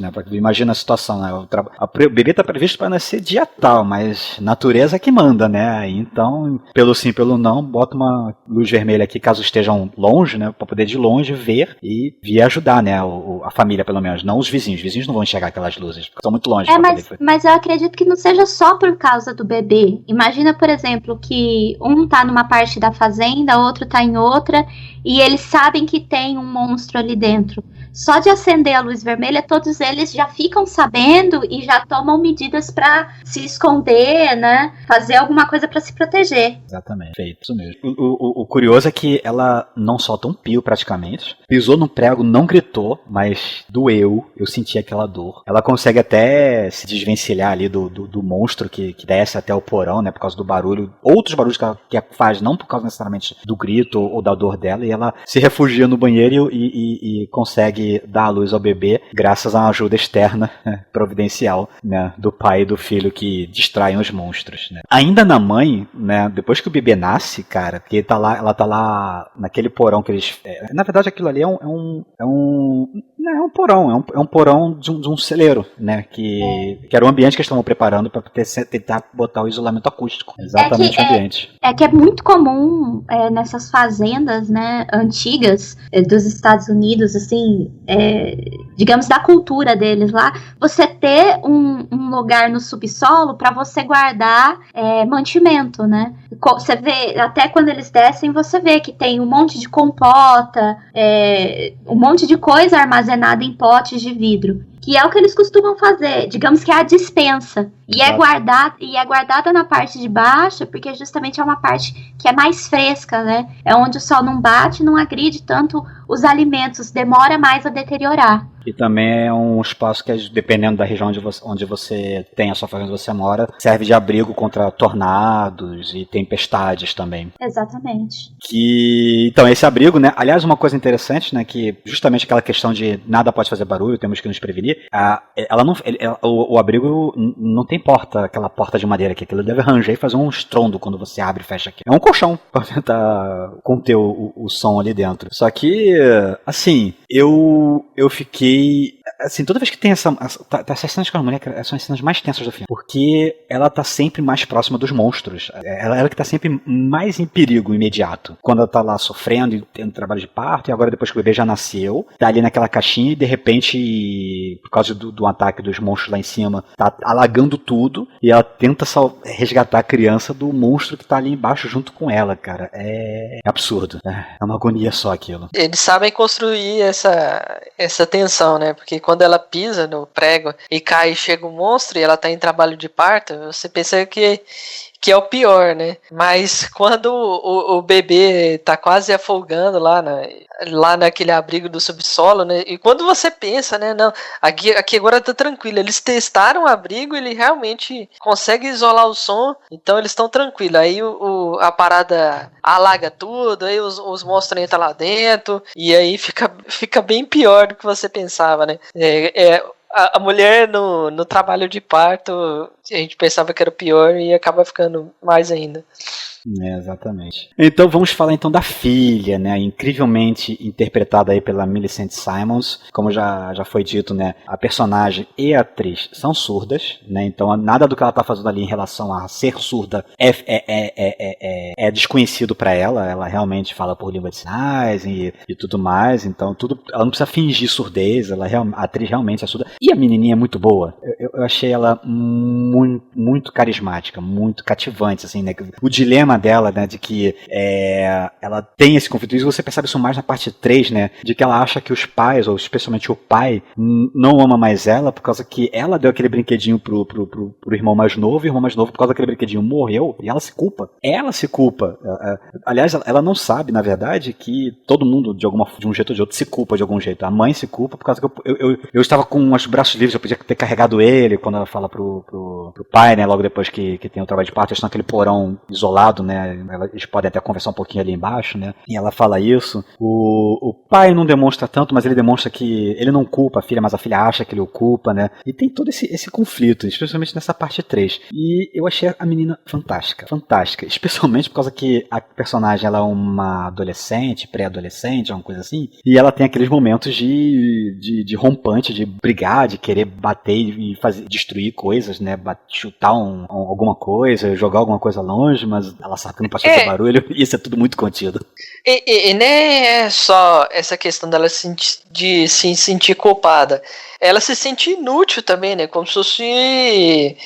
né? Porque imagina a situação, né? O bebê tá previsto para nascer dia tal, mas natureza é que manda, né? Então, pelo sim, pelo não, bota uma luz vermelha aqui caso estejam longe, né? Para poder de longe ver e vir ajudar, né? A família, pelo menos, não os vizinhos. Os vizinhos não vão enxergar aquelas luzes, porque estão muito longe. Mas eu acredito que não seja só por causa do bebê. Imagina, por exemplo, que um tá numa parte da fazenda, outro tá em outra, e eles sabem que tem um monstro ali dentro. Só de acender a luz vermelha, todos eles já ficam sabendo e já tomam medidas pra se esconder, né? Fazer alguma coisa pra se proteger. Exatamente, feito isso mesmo. O curioso é que ela não solta um pio praticamente, pisou no prego, não gritou, mas doeu, eu senti aquela dor. Ela consegue até se desvencilhar ali do monstro que desce até o porão, né? Por causa do barulho, outros barulhos que faz, não por causa necessariamente do grito ou da dor dela, e ela se refugia no banheiro e consegue consegue dar a luz ao bebê graças a uma ajuda externa, providencial, né, do pai e do filho que distraem os monstros, né. Ainda na mãe, né, depois que o bebê nasce, cara, que ela tá lá naquele porão que eles... na verdade aquilo ali é um porão, é um porão de um celeiro, né, que era o ambiente que eles estavam preparando para tentar botar o isolamento acústico. Exatamente o ambiente. É que é muito comum nessas fazendas, né, antigas dos Estados Unidos, assim, digamos, da cultura deles lá, você ter um lugar no subsolo para você guardar mantimento, né? Você vê, até quando eles descem, você vê que tem um monte de compota, um monte de coisa armazenada em potes de vidro, que é o que eles costumam fazer, digamos que é a despensa. E é guardada na parte de baixo, porque justamente é uma parte que é mais fresca, né? É onde o sol não bate, não agride tanto os alimentos, demora mais a deteriorar. E também é um espaço que, dependendo da região onde você tem a sua fazenda, onde você mora, serve de abrigo contra tornados e tempestades também. Exatamente. Então, esse abrigo, né? Aliás, uma coisa interessante, né? Que justamente aquela questão de nada pode fazer barulho, temos que nos prevenir. O abrigo não tem porta, aquela porta de madeira que aquilo deve ranger e fazer um estrondo quando você abre e fecha aqui. É um colchão pra tentar conter o som ali dentro. Só que, assim, eu fiquei... Assim, toda vez que tem essas cenas com a mulher, são as cenas mais tensas do filme. Porque ela tá sempre mais próxima dos monstros. Ela que tá sempre mais em perigo imediato. Quando ela tá lá sofrendo e tendo trabalho de parto, e agora depois que o bebê já nasceu, tá ali naquela caixinha e de repente, por causa do ataque dos monstros lá em cima, tá alagando tudo, e ela tenta resgatar a criança do monstro que tá ali embaixo junto com ela, cara. É absurdo. É uma agonia só aquilo. Eles sabem construir essa tensão, né? Porque quando ela pisa no prego e cai e chega um monstro e ela tá em trabalho de parto, você pensa que é o pior, né? Mas quando o bebê tá quase afogando lá naquele abrigo do subsolo, né? E quando você pensa, né? Não, aqui agora tá tranquilo. Eles testaram o abrigo, ele realmente consegue isolar o som, então eles estão tranquilos. Aí a parada alaga tudo, aí os monstros entram lá dentro, e aí fica bem pior do que você pensava, né? A mulher no trabalho de parto, a gente pensava que era o pior e acaba ficando mais ainda. Exatamente. Então vamos falar então da filha, né, incrivelmente interpretada aí pela Millicent Simmonds. Como já foi dito, né, a personagem e a atriz são surdas, né, então nada do que ela tá fazendo ali em relação a ser surda é desconhecido para ela realmente fala por língua de sinais e tudo mais, então ela não precisa fingir surdez, a atriz realmente é surda, e a menininha é muito boa, eu achei ela muito, muito carismática, muito cativante, assim, né, o dilema dela, né, de que ela tem esse conflito, e você percebe isso mais na parte 3, né, de que ela acha que os pais, ou especialmente o pai, não ama mais ela, por causa que ela deu aquele brinquedinho pro irmão mais novo, e o irmão mais novo, por causa daquele brinquedinho, morreu, e ela se culpa. Aliás, ela não sabe, na verdade, que todo mundo, de um jeito ou de outro, se culpa de algum jeito. A mãe se culpa por causa que eu estava com os braços livres, eu podia ter carregado ele, quando ela fala pro pai, né, logo depois que tem o trabalho de parto, eles estão naquele porão isolado, né, eles podem até conversar um pouquinho ali embaixo, né, e ela fala isso. O pai não demonstra tanto, mas ele demonstra que ele não culpa a filha, mas a filha acha que ele o culpa, né, e tem todo esse conflito, especialmente nessa parte 3. E eu achei a menina fantástica, especialmente por causa que a personagem, ela é uma adolescente, pré-adolescente, uma coisa assim, e ela tem aqueles momentos de rompante, de brigar, de querer bater e destruir coisas, né, chutar alguma coisa, jogar alguma coisa longe, mas ela sabe que não pode fazer barulho, e isso é tudo muito contido. E nem é só essa questão dela de se sentir culpada. Ela se sente inútil também, né? Como se fosse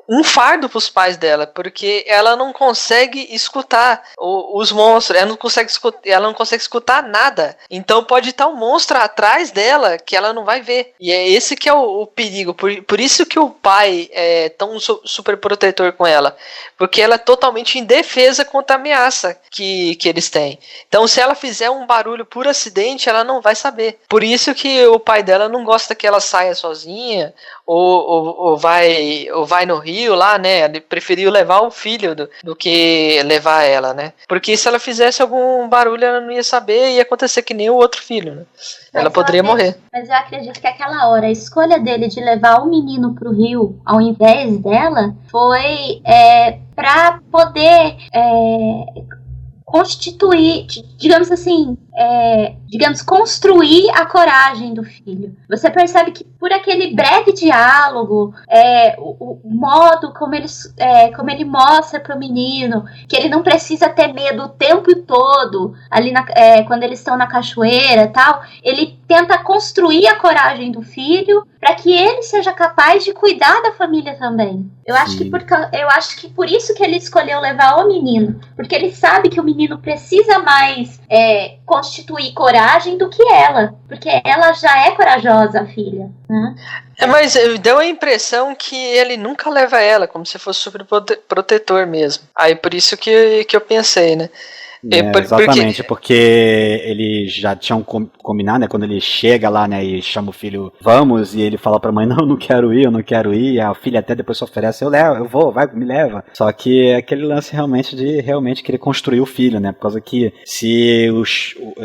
um fardo para os pais dela, porque ela não consegue escutar os monstros, ela não consegue escutar nada. Então pode estar um monstro atrás dela que ela não vai ver. E é esse que é o perigo. Por isso que o pai é tão super protetor com ela, porque ela é totalmente indefesa contra a ameaça que eles têm. Então se ela fizer um barulho por acidente, ela não vai saber. Por isso que o pai dela não gosta que ela saia sozinha, ou vai no rio lá, né? Ele preferiu levar o filho do que levar ela, né? Porque se ela fizesse algum barulho, ela não ia saber e ia acontecer que nem o outro filho, né? Ela poderia morrer. Mas eu acredito que aquela hora, a escolha dele de levar o menino pro rio ao invés dela foi pra poder constituir, digamos assim, construir a coragem do filho. Você percebe que por aquele breve diálogo, o modo como ele mostra pro menino que ele não precisa ter medo o tempo todo, ali quando eles estão na cachoeira e tal, ele tenta construir a coragem do filho para que ele seja capaz de cuidar da família também. Eu acho que por isso que ele escolheu levar o menino, porque ele sabe que o menino precisa mais constituir coragem do que ela, porque ela já é corajosa, a filha, né? Mas deu a impressão que ele nunca leva ela, como se fosse super protetor mesmo. Aí por isso que eu pensei, né? Exatamente, porque eles já tinham combinado, né? Quando ele chega lá, né, e chama o filho, vamos, e ele fala pra mãe, não quero ir, eu não quero ir, a filha até depois se oferece, eu vou, vai, me leva. Só que é aquele lance realmente de querer construir o filho, né? Por causa que se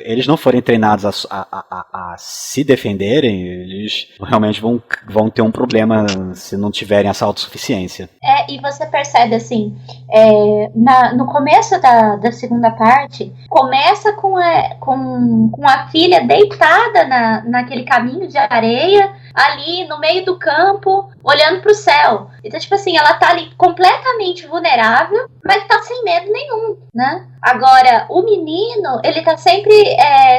eles não forem treinados a se defenderem, eles realmente vão ter um problema se não tiverem essa autossuficiência. E você percebe assim, no começo da segunda parte, começa com a filha deitada naquele caminho de areia, ali no meio do campo, olhando pro céu. Então, tipo assim, ela tá ali completamente vulnerável, mas tá sem medo nenhum, né? Agora, o menino, ele tá sempre...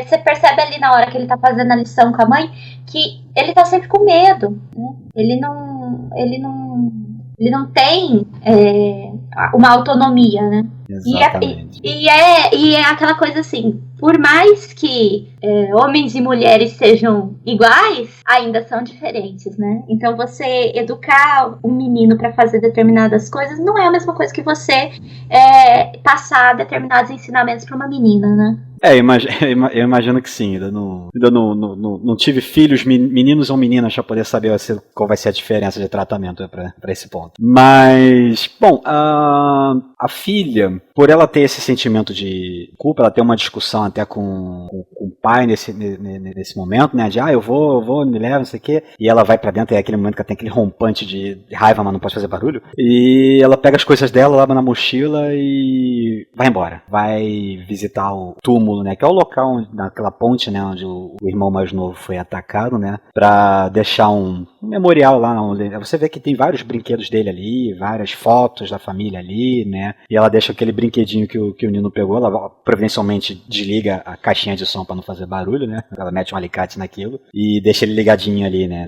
você percebe ali na hora que ele tá fazendo a lição com a mãe, que ele tá sempre com medo, né? Ele não tem uma autonomia, né? Exatamente. E é aquela coisa assim, por mais que homens e mulheres sejam iguais, ainda são diferentes, né? Então você educar um menino para fazer determinadas coisas não é a mesma coisa que você passar determinados ensinamentos para uma menina, né? Eu imagino que sim. Ainda não tive filhos, meninos ou meninas, pra poder saber qual vai ser a diferença de tratamento pra esse ponto. Mas, bom, a filha, por ela ter esse sentimento de culpa, ela tem uma discussão até com o pai nesse momento, né? De, eu vou, me leva, não sei o quê. E ela vai pra dentro, e é aquele momento que ela tem aquele rompante de raiva, mas não pode fazer barulho. E ela pega as coisas dela, leva na mochila e vai embora. Vai visitar o túmulo, né? Que é o local, naquela ponte, né? Onde o irmão mais novo foi atacado, né? Pra deixar um memorial lá. Você vê que tem vários brinquedos dele ali, várias fotos da família ali, né? E ela deixa aquele brinquedinho que o Nino pegou, ela providencialmente desliga a caixinha de som pra não fazer barulho, né? Ela mete um alicate naquilo e deixa ele ligadinho ali, né?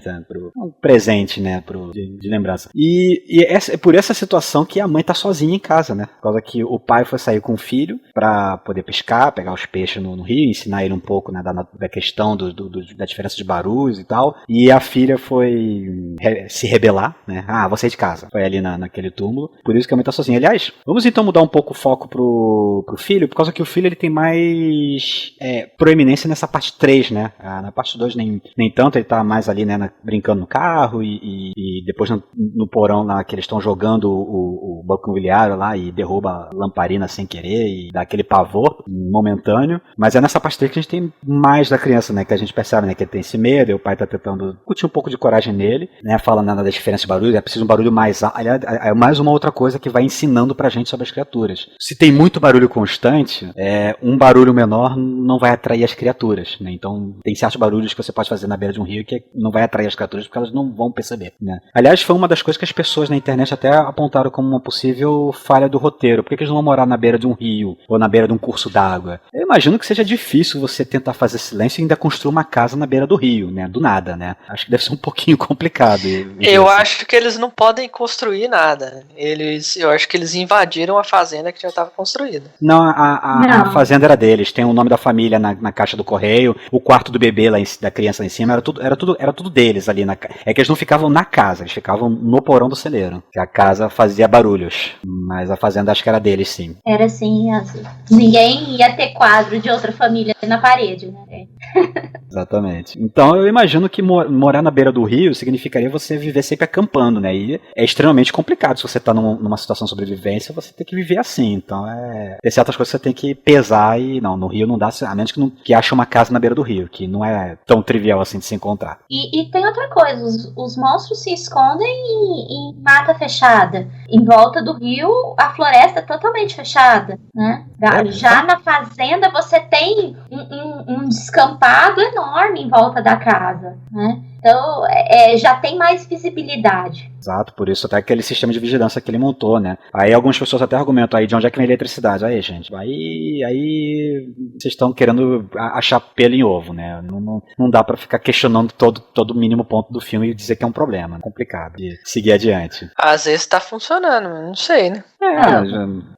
Um presente, né? De lembrança. E é por essa situação que a mãe tá sozinha em casa, né? Por causa que o pai foi sair com o filho pra poder pescar, pegar os peixes no rio, ensinar ele um pouco, né, da questão da diferença de barulhos e tal. E a filha foi se rebelar, né? Vou sair de casa. Foi ali naquele túmulo. Por isso que a mãe tá sozinha. Aliás, vamos então mudar um pouco o foco pro filho, por causa que o filho ele tem mais proeminência nessa parte 3, né? Na parte 2 nem tanto, ele tá mais ali, né, brincando no carro e depois no porão lá que eles estão jogando o banco imobiliário lá e derruba a lamparina sem querer e dá aquele pavor momentâneo. Mas é nessa parte 3 que a gente tem mais da criança, né? Que a gente percebe, né? Que ele tem esse medo e o pai tá tentando discutir um pouco de coragem nele, né? Fala da diferença de barulho, é preciso um barulho mais alto. Aliás, é mais uma outra coisa que vai ensinando pra gente sobre as criaturas. Se tem muito barulho constante, um barulho menor não vai atrair as criaturas, né? Então tem certos barulhos que você pode fazer na beira de um rio que não vai atrair as criaturas porque elas não vão perceber, né? Aliás, foi uma das coisas que as pessoas na internet até apontaram como uma possível falha do roteiro. Por que eles não vão morar na beira de um rio ou na beira de um curso d'água? Eu imagino que seja difícil você tentar fazer silêncio e ainda construir uma casa na beira do rio, né? Do nada, né? Acho que deve ser um pouquinho complicado. Eu acho que eles não podem construir nada. Eu acho que eles invadiram a fazenda que já estava construída. Não, a fazenda era deles. Tem o nome da família na caixa do correio. O quarto do bebê da criança lá em cima era tudo deles ali. É que eles não ficavam na casa, eles ficavam no porão do celeiro. Que a casa fazia barulhos. Mas a fazenda acho que era deles, sim. Era assim, ninguém ia ter quadro de outra família na parede, né? Exatamente. Então eu imagino que morar na beira do rio significaria você viver sempre acampando, né? E é extremamente complicado. Se você tá numa situação de sobrevivência, você tem que viver assim. Então tem certas coisas que você tem que pesar e não, no rio não dá, a menos que ache uma casa na beira do rio, que não é tão trivial assim de se encontrar. E tem outra coisa, os monstros se escondem em mata fechada. Em volta do rio, a floresta é totalmente fechada, né? Já na fazenda você tem um descampado enorme em volta da casa, né? Então, já tem mais visibilidade. Exato, por isso até aquele sistema de vigilância que ele montou, né? Aí algumas pessoas até argumentam aí de onde é que vem a eletricidade. Aí, gente, aí vocês estão querendo achar pelo em ovo, né? Não dá pra ficar questionando todo o mínimo ponto do filme e dizer que é um problema. É complicado de seguir adiante. Às vezes tá funcionando, não sei, né?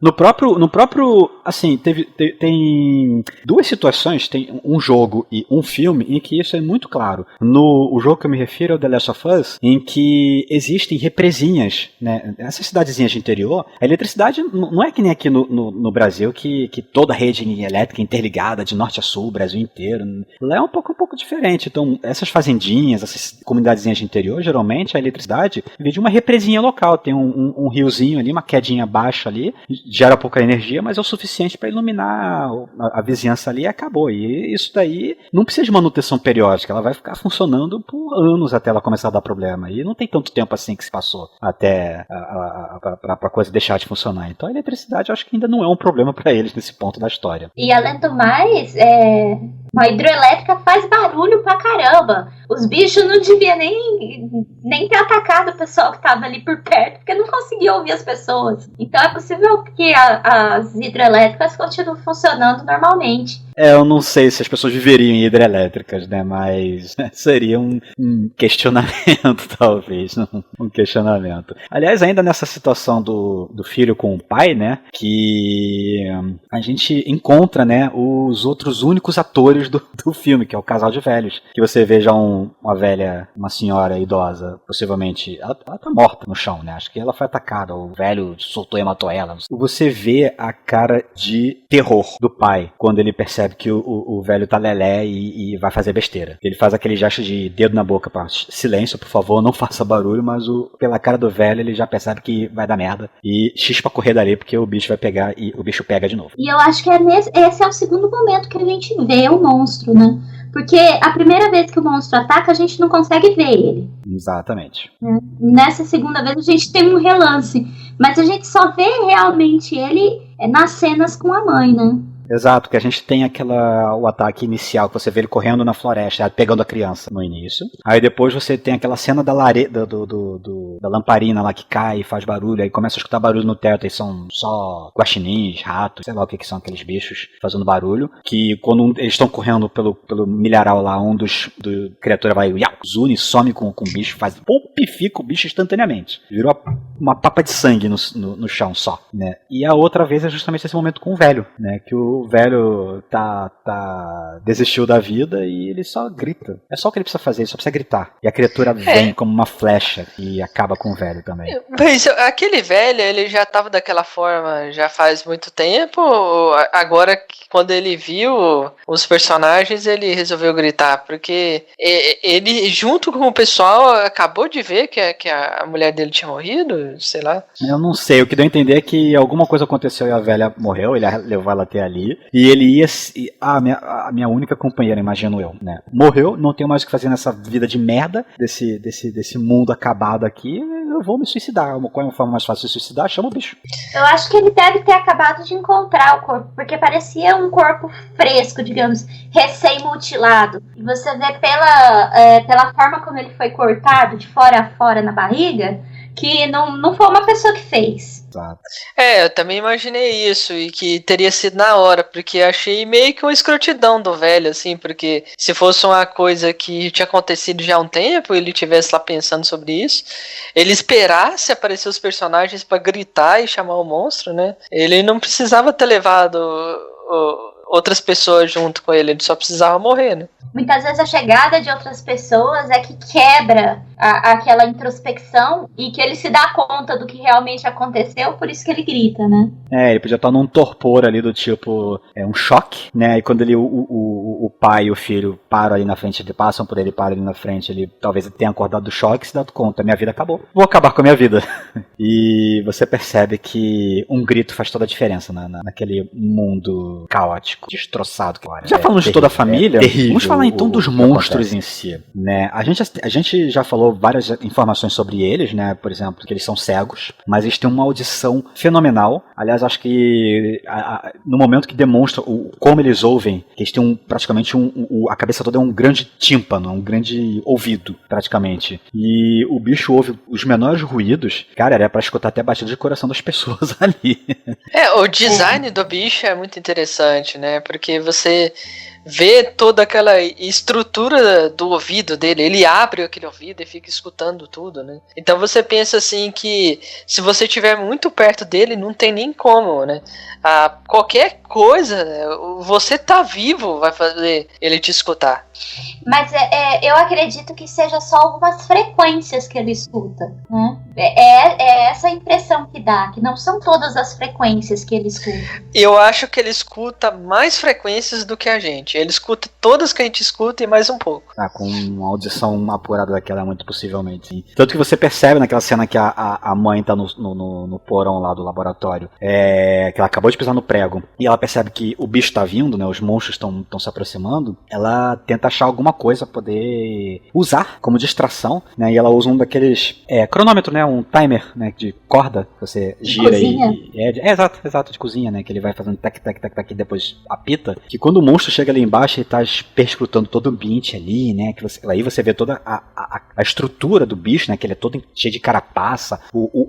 No próprio, assim, tem duas situações, tem um jogo e um filme em que isso é muito claro. O jogo que eu me refiro é o The Last of Us, em que existem represinhas, né? Essas cidadezinhas de interior, a eletricidade não é que nem aqui no Brasil, que toda a rede elétrica é interligada de norte a sul, o Brasil inteiro. Lá é um pouco diferente. Então, essas fazendinhas, essas comunidadezinhas de interior, geralmente a eletricidade vem de uma represinha local. Tem um riozinho ali, uma quedinha baixa ali, gera pouca energia, mas é o suficiente para iluminar a vizinhança ali e acabou. E isso daí não precisa de manutenção periódica, ela vai ficar funcionando por anos até ela começar a dar problema. E não tem tanto tempo assim que se passou até a coisa deixar de funcionar. Então a eletricidade eu acho que ainda não é um problema para eles nesse ponto da história. E além do mais, uma hidroelétrica faz barulho pra caramba. Os bichos não deviam nem ter atacado o pessoal que tava ali por perto, porque não conseguia ouvir as pessoas. Então é possível que as hidrelétricas continuem funcionando normalmente. Eu não sei se as pessoas viveriam em hidrelétricas, né? Mas seria um questionamento, talvez. Um questionamento. Aliás, ainda nessa situação do filho com o pai, né? Que a gente encontra, né? Os outros únicos atores do filme, que é o casal de velhos. Que você veja uma senhora idosa, possivelmente, ela tá morta no chão, né? Acho que ela foi atacada, o velho soltou e matou ela. Você vê a cara de terror do pai, quando ele percebe que o velho tá lelé e vai fazer besteira. Ele faz aquele gesto de dedo na boca pra silêncio, por favor, não faça barulho, mas pela cara do velho ele já percebe que vai dar merda e xispa correr dali porque o bicho vai pegar e o bicho pega de novo. E eu acho que esse é o segundo momento que a gente vê o monstro, né? Porque a primeira vez que o monstro ataca, a gente não consegue ver ele. Exatamente. Nessa segunda vez, a gente tem um relance. Mas a gente só vê realmente ele nas cenas com a mãe, né? Exato, que a gente tem o ataque inicial, que você vê ele correndo na floresta, pegando a criança no início. Aí depois você tem aquela cena da lamparina lá que cai e faz barulho, aí começa a escutar barulho no teto, aí são só guaxinins, ratos, sei lá o que são aqueles bichos fazendo barulho, que quando eles estão correndo pelo milharal lá, do criatura vai, zune, some com o bicho, faz pifica o bicho instantaneamente. Virou uma papa de sangue no chão só, né? E a outra vez é justamente esse momento com o velho, né? Que o velho desistiu da vida e ele só grita. É só o que ele precisa fazer, ele só precisa gritar. E a criatura vem como uma flecha e acaba com o velho também. Mas aquele velho, ele já tava daquela forma já faz muito tempo? Agora, quando ele viu os personagens, ele resolveu gritar? Porque ele, junto com o pessoal, acabou de ver que a mulher dele tinha morrido, sei lá. Eu não sei, o que deu a entender é que alguma coisa aconteceu e a velha morreu, ele levou ela até ali, e ele ia... A minha única companheira, imagino eu, né? Morreu, não tenho mais o que fazer nessa vida de merda, desse mundo acabado aqui, eu vou me suicidar. Qual é a forma mais fácil de suicidar? Chama o bicho. Eu acho que ele deve ter acabado de encontrar o corpo, porque parecia um corpo fresco, digamos, recém-mutilado. E você vê pela forma como ele foi cortado, de fora a fora na barriga, que não foi uma pessoa que fez. Exato. Eu também imaginei isso, e que teria sido na hora, porque achei meio que uma escrotidão do velho, assim, porque se fosse uma coisa que tinha acontecido já há um tempo, ele estivesse lá pensando sobre isso, ele esperasse aparecer os personagens pra gritar e chamar o monstro, né? Ele não precisava ter levado outras pessoas junto com ele só precisava morrer, né? Muitas vezes a chegada de outras pessoas é que quebra aquela introspecção e que ele se dá conta do que realmente aconteceu, por isso que ele grita, né? Ele podia estar num torpor ali do tipo, um choque, né? E quando o pai e o filho param ali na frente, passam por ele, param ali na frente, ele talvez tenha acordado do choque e se dado conta, minha vida acabou. Vou acabar com a minha vida. E você percebe que um grito faz toda a diferença naquele mundo caótico, destroçado. Já falamos de toda a família, vamos falar então dos monstros em si, né? A gente já falou várias informações sobre eles, né? Por exemplo, que eles são cegos, mas eles têm uma audição fenomenal. Aliás, acho que no momento que demonstra como eles ouvem, que eles têm praticamente a cabeça toda é um grande tímpano, um grande ouvido, praticamente. E o bicho ouve os menores ruídos, cara, era pra escutar até a batida de coração das pessoas ali. O design do bicho é muito interessante, né? Porque você vê toda aquela estrutura do ouvido dele, ele abre aquele ouvido e fica escutando tudo, né? Então você pensa assim que se você estiver muito perto dele, não tem nem como, né? Qualquer coisa, você tá vivo vai fazer ele te escutar. Mas eu acredito que seja só algumas frequências que ele escuta, né? É essa impressão que dá, que não são todas as frequências que ele escuta. Eu acho que ele escuta mais frequências do que a gente. Ele escuta todas que a gente escuta e mais um pouco. Com uma audição apurada daquela, muito possivelmente. Sim. Tanto que você percebe naquela cena que a mãe tá no porão lá do laboratório, que ela acabou de pisar no prego, e ela percebe que o bicho tá vindo, né? Os monstros estão se aproximando. Ela tenta achar alguma coisa pra poder usar como distração, né? E ela usa um daqueles cronômetro, né? Um timer, né? De corda que você gira exato, de cozinha, né? Que ele vai fazendo tac, e depois apita. Que quando o monstro chega ali embaixo, ele tá perscrutando todo o ambiente ali, né? Aí você vê toda a estrutura do bicho, né? Que ele é todo cheio de carapaça.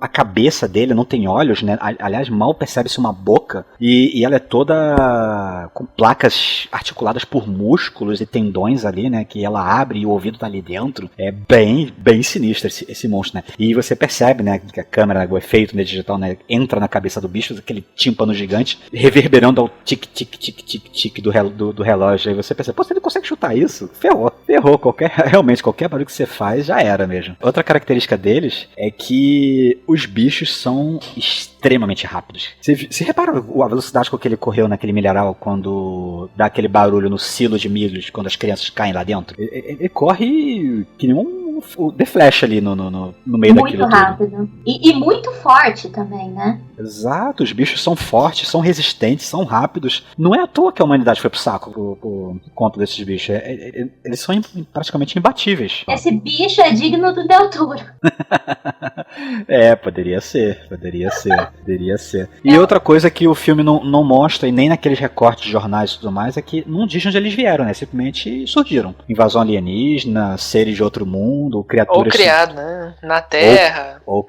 A cabeça dele não tem olhos, né? Aliás, mal percebe-se uma boca. E ela é toda com placas articuladas por músculos e tendões ali, né? Que ela abre e o ouvido tá ali dentro. É bem sinistro esse monstro, né? E você percebe, né? Que a câmera, o efeito digital, né? Entra na cabeça do bicho, aquele tímpano gigante, reverberando ao tic-tic-tic-tic-tic do relógio. Aí você pensa, se ele consegue chutar isso, ferrou. Realmente, qualquer barulho que você faz, já era mesmo. Outra característica deles é que os bichos são extremamente rápidos. Você repara a velocidade com que ele correu naquele milharal quando dá aquele barulho no silo de milhos, quando as crianças caem lá dentro? Ele corre que nem o The Flash ali no meio daquilo tudo. Muito rápido. E muito forte também, né? Exato, os bichos são fortes, são resistentes, são rápidos. Não é à toa que a humanidade foi pro saco por conta desses bichos. Eles são praticamente imbatíveis. Esse bicho é digno do Del Toro. Poderia ser. E outra coisa que o filme não mostra, e nem naqueles recortes de jornais e tudo mais, é que não diz onde eles vieram, né? Simplesmente surgiram. Invasão alienígena, seres de outro mundo, criaturas... Ou criados, né? Na Terra. Ou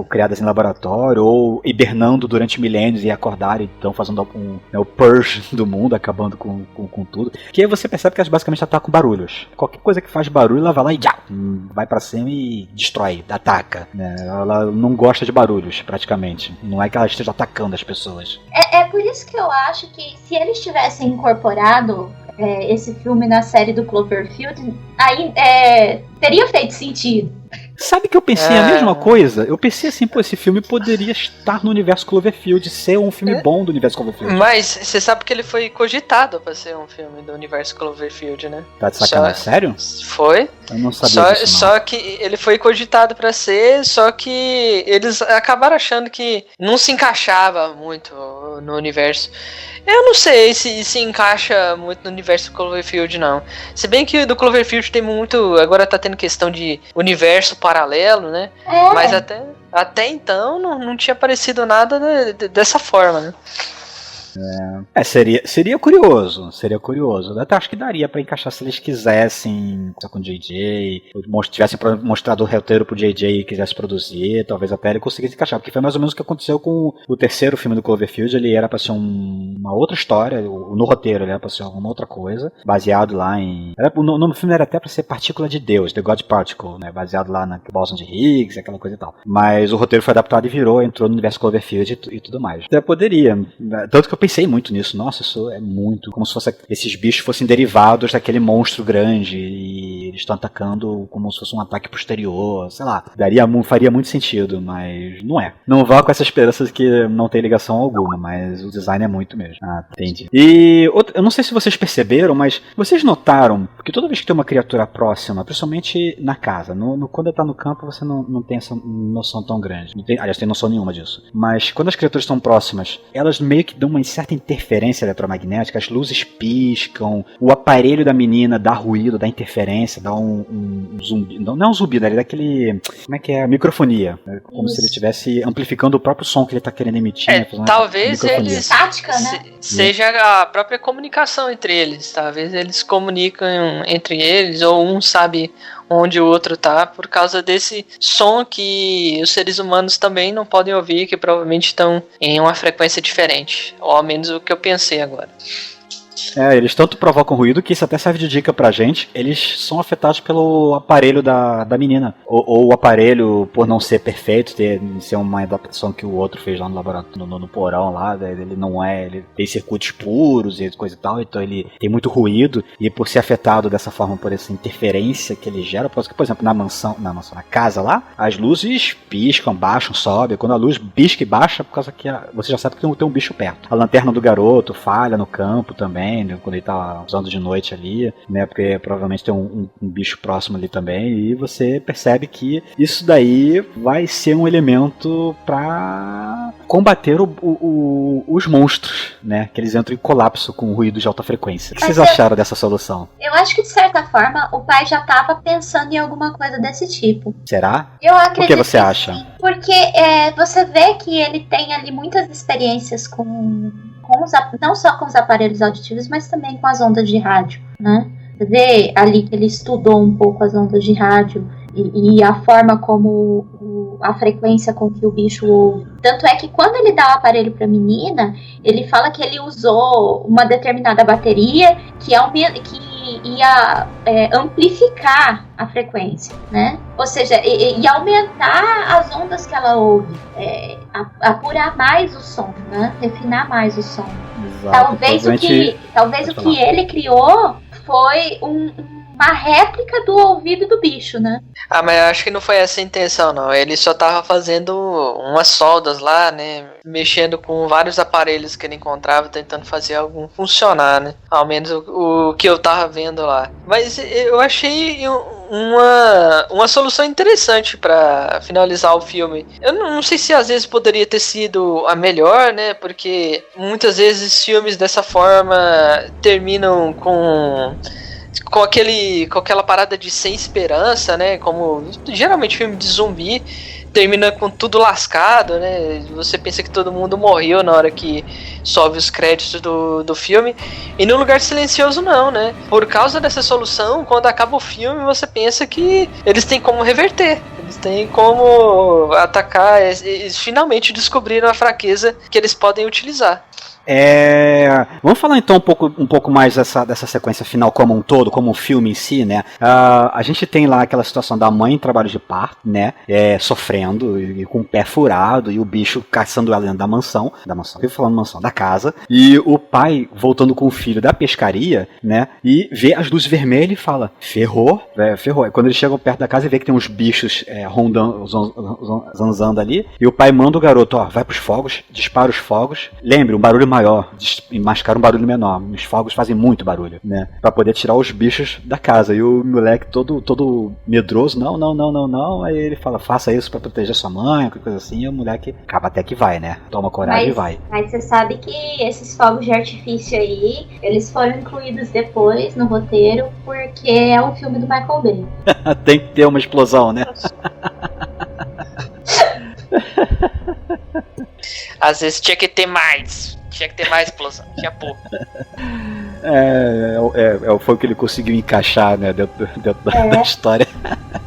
criadas em laboratório, ou hibernando durante milênios e acordarem, então fazendo o purge do mundo, acabando com tudo. Que aí você percebe que elas basicamente atacam barulhos. Qualquer coisa que faz barulho, ela vai lá e vai pra cima e destrói, ataca. Né? Ela não gosta de barulhos, praticamente. Não é que ela esteja atacando as pessoas. É por isso que eu acho que se eles tivessem incorporado esse filme na série do Cloverfield, aí teria feito sentido. Sabe que eu pensei a mesma coisa? Eu pensei assim, esse filme poderia estar no universo Cloverfield, ser um filme bom do universo Cloverfield. Mas você sabe que ele foi cogitado pra ser um filme do universo Cloverfield, né? Tá de sacanagem, sério? Foi. Eu não sabia disso, não. Só que ele foi cogitado pra ser, só que eles acabaram achando que não se encaixava muito no universo. Eu não sei se encaixa muito no universo do Cloverfield, não. Se bem que do Cloverfield tem muito... Agora tá tendo questão de universo paralelo, né? Mas até então não tinha aparecido nada dessa forma, né? Seria curioso. Eu até acho que daria pra encaixar se eles quisessem com o JJ, tivessem mostrado o roteiro pro JJ e quisesse produzir, talvez até ele conseguisse encaixar, porque foi mais ou menos o que aconteceu com o terceiro filme do Cloverfield. Ele era pra ser uma outra história, no roteiro ele era pra ser uma outra coisa, baseado lá em... O nome do filme era até pra ser Partícula de Deus, The God Particle, né, baseado lá na Boson de Higgs, aquela coisa e tal. Mas o roteiro foi adaptado e entrou no universo Cloverfield e tudo mais. Até poderia, tanto que eu pensei muito nisso. Nossa, isso é muito como se esses bichos fossem derivados daquele monstro grande e eles estão atacando como se fosse um ataque posterior, sei lá. Faria muito sentido, mas não é. Não vá com essa esperança de que não tem ligação alguma, mas o design é muito mesmo. Ah, entendi. E eu não sei se vocês perceberam, mas vocês notaram que toda vez que tem uma criatura próxima, principalmente na casa, quando tá no campo você não tem essa noção tão grande. Aliás, tem noção nenhuma disso. Mas quando as criaturas estão próximas, elas meio que dão uma certa interferência eletromagnética, as luzes piscam, o aparelho da menina dá ruído, dá interferência, dá um zumbi. Não é um zumbi, né? Ele dá aquele... Como é que é? Microfonia. Como se ele estivesse amplificando o próprio som que ele tá querendo emitir. Né? Talvez eles... Tática, né? Seja a própria comunicação entre eles. Talvez eles comunicam entre eles, ou um sabe onde o outro tá, por causa desse som que os seres humanos também não podem ouvir, que provavelmente estão em uma frequência diferente. Ou ao menos o que eu pensei agora. Eles tanto provocam ruído que isso até serve de dica pra gente. Eles são afetados pelo aparelho da menina. Ou o aparelho, por não ser perfeito, ser uma adaptação que o outro fez lá no laboratório, no porão lá, ele não é, ele tem circuitos puros e coisa e tal, então ele tem muito ruído, e por ser afetado dessa forma, por essa interferência que ele gera, por exemplo, na casa lá, as luzes piscam, baixam, sobem. Quando a luz pisca e baixa, por causa que você já sabe que tem um bicho perto. A lanterna do garoto falha no campo também, quando ele tá usando de noite ali, né, porque provavelmente tem um bicho próximo ali também, e você percebe que isso daí vai ser um elemento pra combater os monstros, né, que eles entram em colapso com ruídos de alta frequência. O que vocês acharam dessa solução? Eu acho que de certa forma o pai já tava pensando em alguma coisa desse tipo. Será? Eu acredito. Por que você acha? Sim, porque você vê que ele tem ali muitas experiências não só com os aparelhos auditivos, mas também com as ondas de rádio, né? Você vê ali que ele estudou um pouco as ondas de rádio e a forma como a frequência com que o bicho ouve. Tanto é que quando ele dá o aparelho para a menina, ele fala que ele usou uma determinada bateria que ia amplificar a frequência, né? Ou seja, e aumentar as ondas que ela ouve, apurar mais o som, né? Refinar mais o som. Exato. Talvez o que ele criou foi uma réplica do ouvido do bicho, né? Mas eu acho que não foi essa a intenção, não. Ele só tava fazendo umas soldas lá, né? Mexendo com vários aparelhos que ele encontrava, tentando fazer algum funcionar, né? Ao menos o que eu tava vendo lá. Mas eu achei uma solução interessante pra finalizar o filme. Eu não sei se às vezes poderia ter sido a melhor, né? Porque muitas vezes filmes dessa forma terminam com aquela parada de sem esperança, né? Como geralmente filme de zumbi termina com tudo lascado, né? Você pensa que todo mundo morreu na hora que sobe os créditos do filme. E no Lugar Silencioso não, né? Por causa dessa solução, quando acaba o filme, você pensa que eles têm como reverter. Eles têm como atacar. Eles finalmente descobriram a fraqueza que eles podem utilizar. Vamos falar então um pouco mais dessa sequência final como um todo, como o filme em si, né? A gente tem lá aquela situação da mãe em trabalho de parto, né? Sofrendo e com o pé furado, e o bicho caçando ela dentro da mansão, eu falando mansão, da casa, e o pai voltando com o filho da pescaria, né? E vê as luzes vermelhas e fala, ferrou. E quando eles chegam perto da casa e vê que tem uns bichos rondando, zanzando ali, e o pai manda o garoto, vai pros fogos, dispara os fogos, lembre, um barulho maior, mascara um barulho menor. Os fogos fazem muito barulho, né? Pra poder tirar os bichos da casa. E o moleque todo medroso, não. Aí ele fala, faça isso pra proteger sua mãe, qualquer coisa assim. E o moleque acaba até que vai, né? Toma coragem e vai. Mas você sabe que esses fogos de artifício aí, eles foram incluídos depois no roteiro, porque é um filme do Michael Bay. Tem que ter uma explosão, né? Às vezes tinha que ter mais. Tinha que ter mais explosão, tinha pouco. Foi o que ele conseguiu encaixar, né, dentro da história.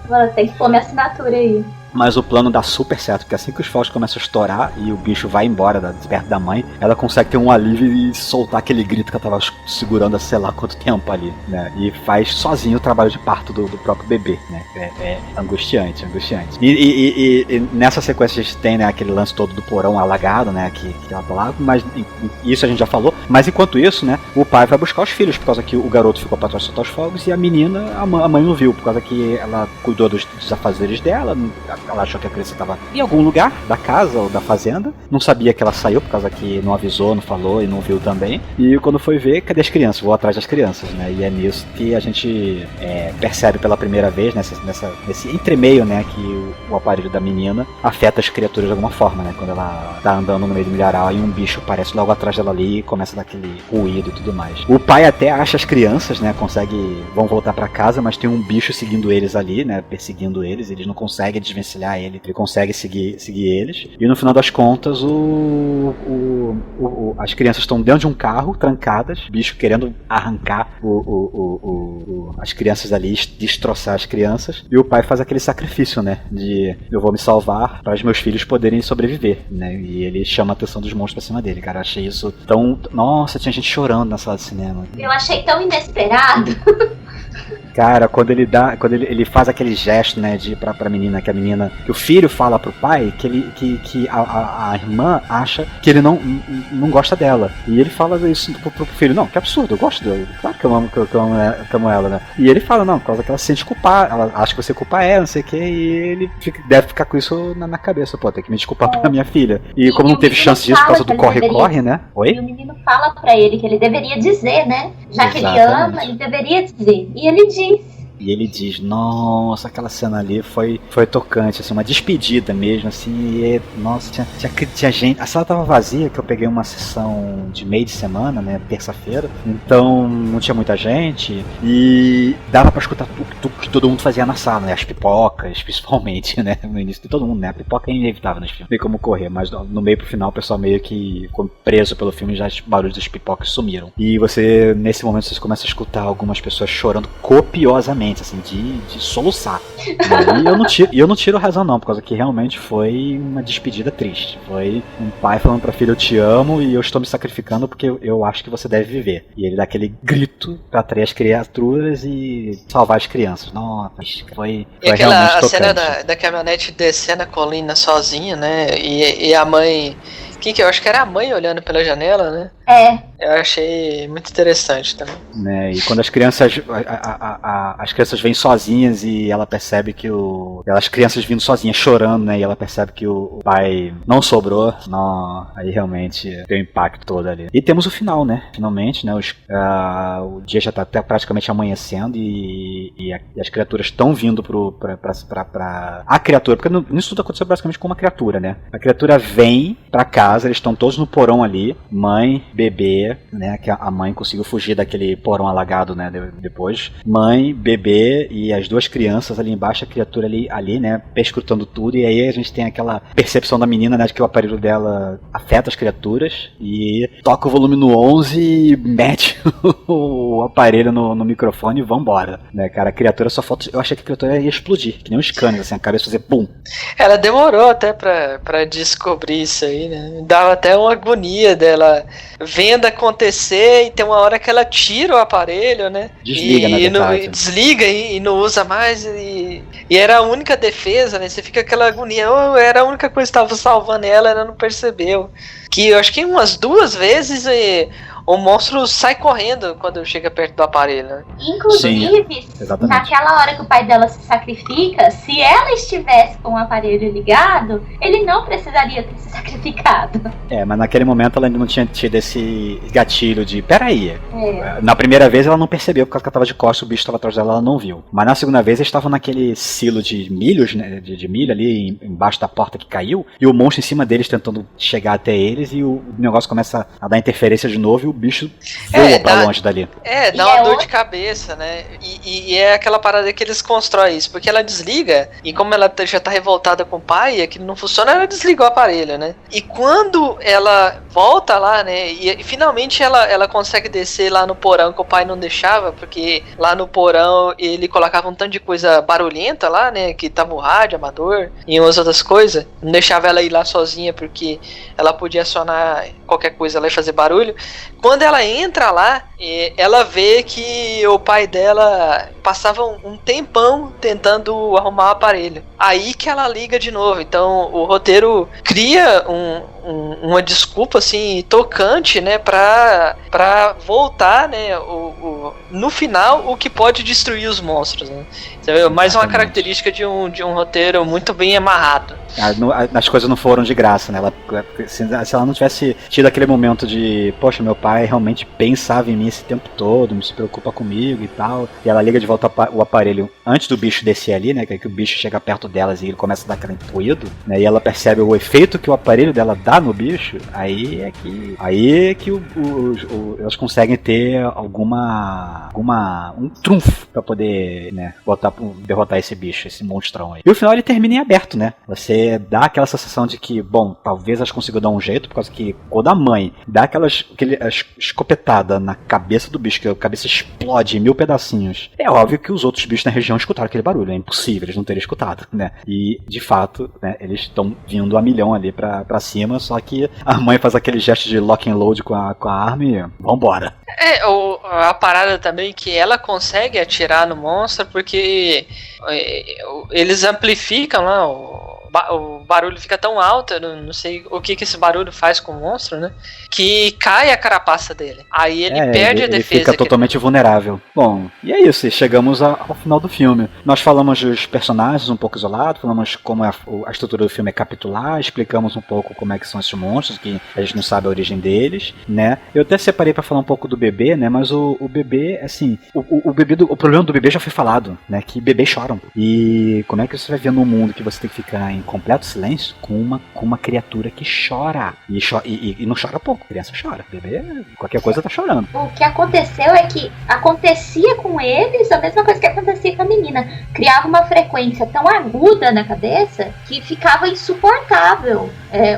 Mano, tem que pôr minha assinatura aí. mas o plano dá super certo, porque assim que os fogos começam a estourar e o bicho vai embora perto da mãe, ela consegue ter um alívio e soltar aquele grito que ela tava segurando há sei lá quanto tempo ali, né? E faz sozinho o trabalho de parto do próprio bebê, né? É angustiante. E nessa sequência a gente tem, né, aquele lance todo do porão alagado, né? Que ela tá lá, mas isso a gente já falou. Mas enquanto isso, né, o pai vai buscar os filhos, por causa que o garoto ficou pra trás de soltar os fogos e a menina, a mãe não viu, por causa que ela cuidou dos afazeres dela, ela achou que a criança estava em algum lugar da casa ou da fazenda, não sabia que ela saiu, por causa que não avisou, não falou e não viu também. E quando foi ver, cadê as crianças? Vou atrás das crianças, né? E é nisso que a gente percebe pela primeira vez, nesse entremeio, né, que o aparelho da menina afeta as criaturas de alguma forma, né? Quando ela tá andando no meio do milharal e um bicho aparece logo atrás dela ali e começa a dar aquele ruído e tudo mais. O pai até acha as crianças, né? Vão voltar pra casa, mas tem um bicho seguindo eles ali, né? Perseguindo eles não consegue desvencilhar ele consegue seguir eles. E no final das contas, as crianças estão dentro de um carro, trancadas, bicho querendo arrancar as crianças ali, destroçar as crianças. E o pai faz aquele sacrifício, né? De eu vou me salvar para os meus filhos poderem sobreviver, né? E ele chama a atenção dos monstros pra cima dele, cara. Eu achei isso tão... Nossa, tinha gente chorando na sala de cinema. Eu achei tão inesperado. Cara, quando ele faz aquele gesto, né, pra menina, que o filho fala pro pai que a irmã acha que ele não gosta dela. E ele fala isso pro filho, não, que absurdo, eu gosto dela. Claro que eu amo ela, né? E ele fala, não, por causa que ela se sente culpada, ela acha que você culpa ela, não sei o que, e ele deve ficar com isso na cabeça, pô, tem que me desculpar pela minha filha. E como não teve chance disso por causa do corre-corre, né? Oi? E o menino fala pra ele que ele deveria dizer, né? Já que ele ama, ele deveria dizer. E ele diz. E ele diz, nossa, aquela cena ali foi tocante, assim, uma despedida mesmo, assim, e, nossa, tinha gente, a sala tava vazia, que eu peguei uma sessão de meio de semana, né, terça-feira, então não tinha muita gente, e dava pra escutar tudo que todo mundo fazia na sala, né, as pipocas, principalmente, né, no início de todo mundo, né, a pipoca é inevitável nos filmes, não tem como correr, mas no meio pro final o pessoal meio que ficou preso pelo filme, já os barulhos das pipocas sumiram. E nesse momento, você começa a escutar algumas pessoas chorando copiosamente, assim, de soluçar. E eu não tiro razão não, por causa que realmente foi uma despedida triste. Foi um pai falando pra filha, eu te amo e eu estou me sacrificando porque eu acho que você deve viver. E ele dá aquele grito pra atrair as criaturas e salvar as crianças. Nossa, foi aquela a cena da caminhonete descendo a colina sozinha, né? E a mãe... que eu acho que era a mãe olhando pela janela, né? Eu achei muito interessante também. Né, e quando as crianças vêm sozinhas e ela percebe que as crianças vindo sozinhas chorando, né? E ela percebe que o pai não sobrou, aí realmente tem o impacto todo ali. E temos o final, né? Finalmente, né? O dia já tá até praticamente amanhecendo e as criaturas estão vindo pra a criatura, porque isso tudo aconteceu basicamente com uma criatura, né? A criatura vem pra casa, eles estão todos no porão ali, mãe, bebê, né, que a mãe conseguiu fugir daquele porão alagado, né, depois, mãe, bebê e as duas crianças ali embaixo, a criatura ali, né, perscrutando tudo, e aí a gente tem aquela percepção da menina, né, de que o aparelho dela afeta as criaturas, e toca o volume no 11 e mete o aparelho no microfone e vambora, né, cara, a criatura só falta, eu achei que a criatura ia explodir, que nem um Scanners, assim, a cabeça fazer pum. Ela demorou até pra descobrir isso aí, né, dava até uma agonia dela vendo acontecer e tem uma hora que ela tira o aparelho, né? Desliga, na verdade. Desliga e não usa mais e era a única defesa, né? Você fica aquela agonia, era a única coisa que estava salvando ela não percebeu. Que eu acho que umas 2 vezes o monstro sai correndo quando chega perto do aparelho, né? Inclusive, naquela hora que o pai dela se sacrifica, se ela estivesse com o aparelho ligado, ele não precisaria ter se sacrificado. Mas naquele momento ela ainda não tinha tido esse gatilho de, peraí. Na primeira vez ela não percebeu, porque ela estava de costas, o bicho estava atrás dela, ela não viu. Mas na segunda vez eles estavam naquele silo de milhos, né, de milho ali embaixo da porta que caiu, e o monstro em cima deles tentando chegar até eles, e o negócio começa a dar interferência de novo, e bicho voa pra longe dali. Dá uma dor de cabeça, né? E é aquela parada que eles constroem isso, porque ela desliga, e como ela já tá revoltada com o pai, aquilo não funciona, ela desligou o aparelho, né? E quando ela volta lá, né? E finalmente ela consegue descer lá no porão, que o pai não deixava, porque lá no porão ele colocava um tanto de coisa barulhenta lá, né? Que tava o rádio amador e umas outras coisas. Não deixava ela ir lá sozinha, porque ela podia acionar qualquer coisa lá e fazer barulho. Quando ela entra lá, ela vê que o pai dela passava um tempão tentando arrumar o aparelho. Aí que ela liga de novo. Então o roteiro cria uma desculpa assim tocante, né, pra voltar, né, no final o que pode destruir os monstros, né? Mais uma característica de um roteiro muito bem amarrado. As coisas não foram de graça, né? Se ela não tivesse tido aquele momento de, poxa, meu pai realmente pensava em mim esse tempo todo, se preocupa comigo e tal, e ela liga de volta o aparelho antes do bicho descer ali, né? Que o bicho chega perto delas e ele começa a dar aquele ruído, né? E ela percebe o efeito que o aparelho dela dá no bicho, aí é que elas conseguem ter um trunfo pra poder, né, derrotar esse bicho, esse monstrão aí. E o final ele termina em aberto, né? Você dá aquela sensação de que, bom, talvez elas consigam dar um jeito, por causa que quando a mãe dá aquela escopetada na cabeça do bicho, que a cabeça explode em 1000 pedacinhos, é óbvio que os outros bichos na região escutaram aquele barulho, é impossível eles não terem escutado, né? E, de fato, né, eles estão vindo a milhão ali pra cima, só que a mãe faz aquele gesto de lock and load com a arma e vambora. A parada também que ela consegue atirar no monstro porque eles amplificam lá, o barulho fica tão alto, eu não sei o que esse barulho faz com o monstro, né? Que cai a carapaça dele. Aí ele perde a defesa. Ele fica totalmente vulnerável. Bom, e é isso, chegamos ao final do filme. Nós falamos dos personagens um pouco isolados, falamos como a estrutura do filme é capitular, explicamos um pouco como é que são esses monstros, que a gente não sabe a origem deles, né? Eu até separei pra falar um pouco do bebê, né? Mas o bebê, assim, o problema do bebê já foi falado, né? Que bebês choram. E como é que você vai ver num mundo que você tem que ficar em completo silêncio com uma criatura que chora. E não chora pouco, a criança chora. Bebê, qualquer coisa tá chorando. O que aconteceu é que acontecia com eles a mesma coisa que acontecia com a menina. Criava uma frequência tão aguda na cabeça que ficava insuportável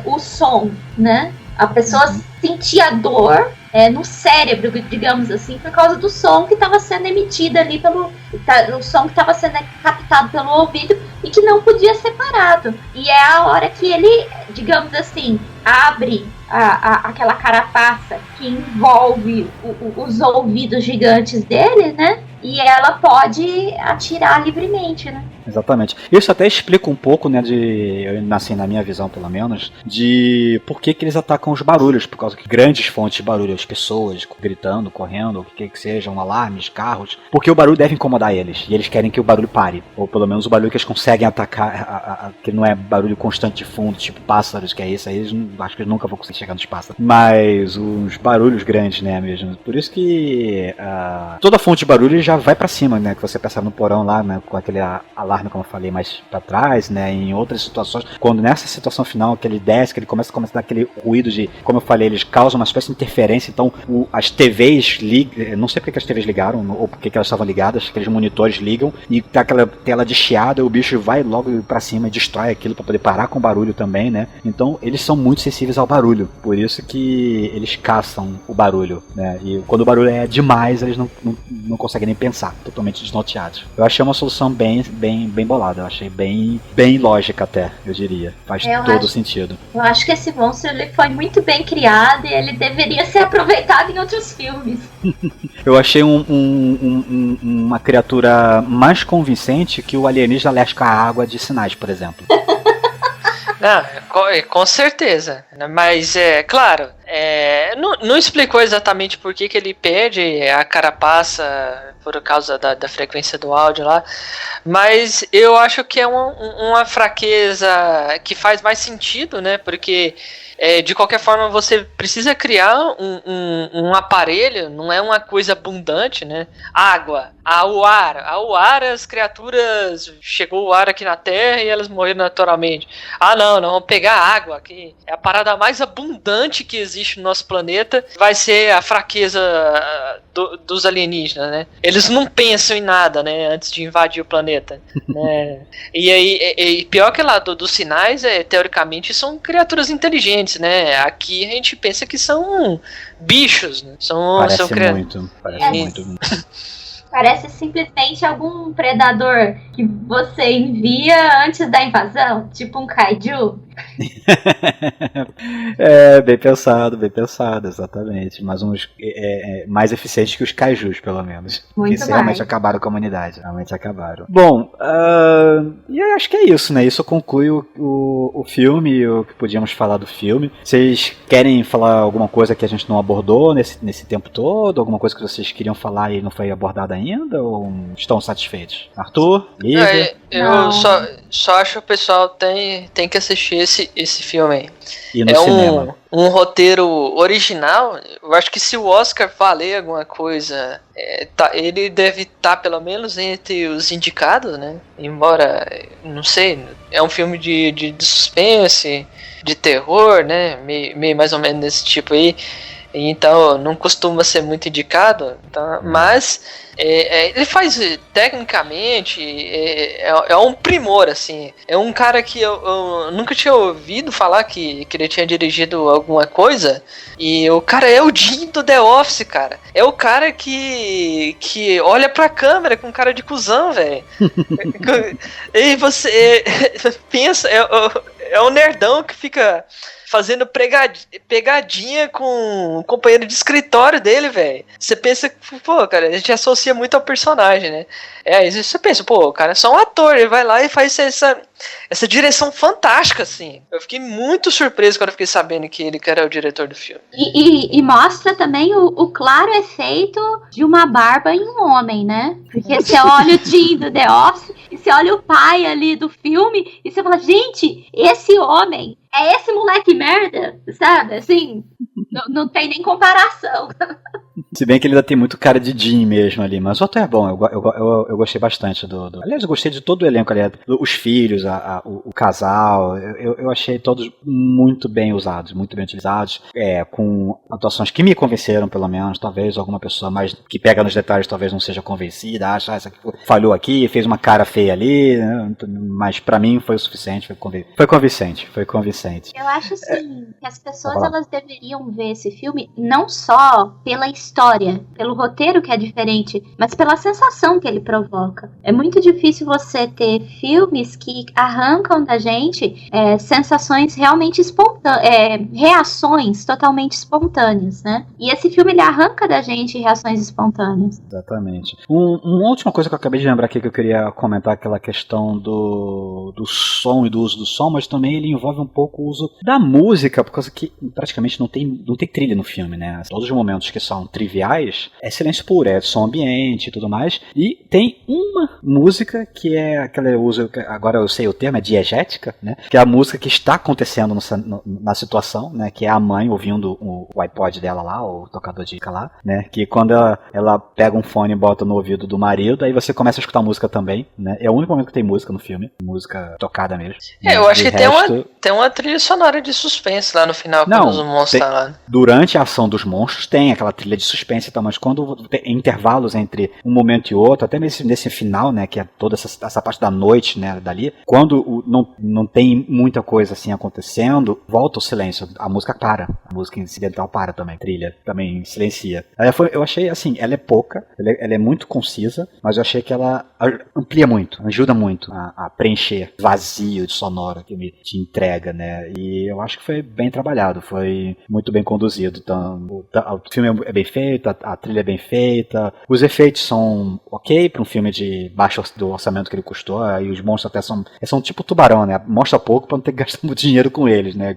o som, né? A pessoa sentia dor no cérebro, digamos assim, por causa do som que estava sendo emitido ali o som que estava sendo captado pelo ouvido e que não podia ser parado. E é a hora que ele, digamos assim, abre aquela carapaça que envolve os ouvidos gigantes dele, né? E ela pode atirar livremente, né? Exatamente. Isso até explica um pouco, né, assim, na minha visão pelo menos, de por que eles atacam os barulhos, por causa que grandes fontes de barulho, as pessoas gritando, correndo, o que sejam, alarmes, carros, porque o barulho deve incomodar eles, e eles querem que o barulho pare, ou pelo menos o barulho que eles conseguem atacar, que não é barulho constante de fundo, tipo pássaros, que é isso aí, acho que eles nunca vão conseguir chegar nos pássaros, mas os barulhos grandes, né, mesmo, por isso que toda fonte de barulho já vai pra cima, né, que você percebe no porão lá, né, com aquele alarme, como eu falei, mais pra trás, né, em outras situações, quando nessa situação final que ele desce, que ele começa a dar aquele ruído de, como eu falei, eles causam uma espécie de interferência, então as TVs ligam, não sei porque as TVs ligaram, ou porque elas estavam ligadas, aqueles monitores ligam, e tá aquela tela de chiado, e o bicho vai logo pra cima e destrói aquilo pra poder parar com o barulho também, né, então eles são muito sensíveis ao barulho, por isso que eles caçam o barulho, né, e quando o barulho é demais, eles não conseguem nem pensar, totalmente desnorteados. Eu achei uma solução bem bolada, eu achei bem lógica até, eu diria. Faz todo sentido. Eu acho que esse monstro ele foi muito bem criado e ele deveria ser aproveitado em outros filmes. Eu achei uma criatura mais convincente que o alienígena alérgico à água de Sinais, por exemplo. Não, com certeza. Mas, claro, não explicou exatamente por que ele perde a carapaça por causa da frequência do áudio lá, mas eu acho que é uma fraqueza que faz mais sentido, né? Porque de qualquer forma você precisa criar um aparelho, não é uma coisa abundante, né? Água o ar, as criaturas, chegou o ar aqui na Terra e elas morreram naturalmente. Não, vamos pegar água, que é a parada mais abundante que existe no nosso planeta, vai ser a fraqueza dos alienígenas, né? Eles não pensam em nada, né, antes de invadir o planeta, né? E aí, pior que lá dos sinais, teoricamente são criaturas inteligentes, né? Aqui a gente pensa que são bichos, né? Parece muito. Parece simplesmente algum predador que você envia antes da invasão, tipo um kaiju. Bem pensado, exatamente. Mas mais eficientes que os kaijus, pelo menos. Muito que realmente acabaram com a humanidade. Realmente acabaram. Bom, e acho que é isso, né? Isso conclui o filme, o que podíamos falar do filme. Vocês querem falar alguma coisa que a gente não abordou nesse tempo todo? Alguma coisa que vocês queriam falar e não foi abordada ainda? Ou estão satisfeitos? Arthur? Lívia? Eu só acho que o pessoal tem que assistir esse filme aí. E no cinema? Um roteiro original. Eu acho que se o Oscar valer alguma coisa, ele deve estar pelo menos entre os indicados, né? Embora, não sei, é um filme de suspense, de terror, né? Meio mais ou menos desse tipo aí. Então não costuma ser muito indicado, então, mas ele faz tecnicamente, é um primor, assim. É um cara que eu nunca tinha ouvido falar que ele tinha dirigido alguma coisa, e o cara é o Jim do The Office, cara. É o cara que olha pra câmera com cara de cuzão, velho. E você pensa, é o nerdão que fica fazendo pegadinha com um companheiro de escritório dele, velho. Você pensa que, pô, cara, a gente associa muito ao personagem, né? Aí você pensa, pô, o cara é só um ator, ele vai lá e faz essa direção fantástica, assim. Eu fiquei muito surpreso quando eu fiquei sabendo que ele era o diretor do filme. E mostra também o claro efeito de uma barba em um homem, né? Porque você olha o Jim do The Office e você olha o pai ali do filme e você fala, gente, esse homem é esse moleque merda, sabe? Assim, não tem nem comparação. Se bem que ele ainda tem muito cara de Jim mesmo ali, mas o ator é bom, eu gostei bastante do... Aliás, eu gostei de todo o elenco ali, os filhos, o casal, eu achei todos muito bem usados, muito bem utilizados, com atuações que me convenceram, pelo menos. Talvez alguma pessoa mais que pega nos detalhes talvez não seja convencida, acha, isso aqui falhou aqui, fez uma cara feia ali, né? Mas pra mim foi o suficiente, foi convincente. Eu acho assim, que as pessoas elas deveriam ver esse filme não só pela história, pelo roteiro que é diferente, mas pela sensação que ele provoca. É muito difícil você ter filmes que arrancam da gente sensações realmente espontâneas, reações totalmente espontâneas, né? E esse filme ele arranca da gente reações espontâneas. Exatamente. Uma última coisa que eu acabei de lembrar aqui que eu queria comentar, aquela questão do som e do uso do som, mas também ele envolve um pouco o uso da música, por causa que praticamente não tem trilha no filme, né? Todos os momentos que são triviais é silêncio puro, é som ambiente e tudo mais, e tem uma música que é aquela uso, agora eu sei o termo, é diegética, né? Que é a música que está acontecendo na situação, né? Que é a mãe ouvindo o iPod dela lá, o tocador de dica lá, né? Que quando ela pega um fone e bota no ouvido do marido, aí você começa a escutar música também, né? É o único momento que tem música no filme, música tocada mesmo. Eu acho que tem uma trilha sonora de suspense lá no final, quando os monstros estão lá. Durante a ação dos monstros tem aquela trilha de suspense e tal, mas quando tem intervalos entre um momento e outro, até nesse final, né, que é toda essa parte da noite, né, dali, quando não tem muita coisa assim acontecendo, volta o silêncio, a música para, a música incidental para também, a trilha também silencia. Eu achei assim, ela é pouca, ela é muito concisa, mas eu achei que ela amplia muito, ajuda muito a preencher vazio de sonora que me te entrega, né, e eu acho que foi bem trabalhado, foi muito bem conduzido. Então, o filme é bem feito, a trilha é bem feita, os efeitos são ok para um filme de baixo do orçamento que ele custou, e os monstros até são tipo tubarão, né? Mostra pouco para não ter que gastar muito dinheiro com eles, né?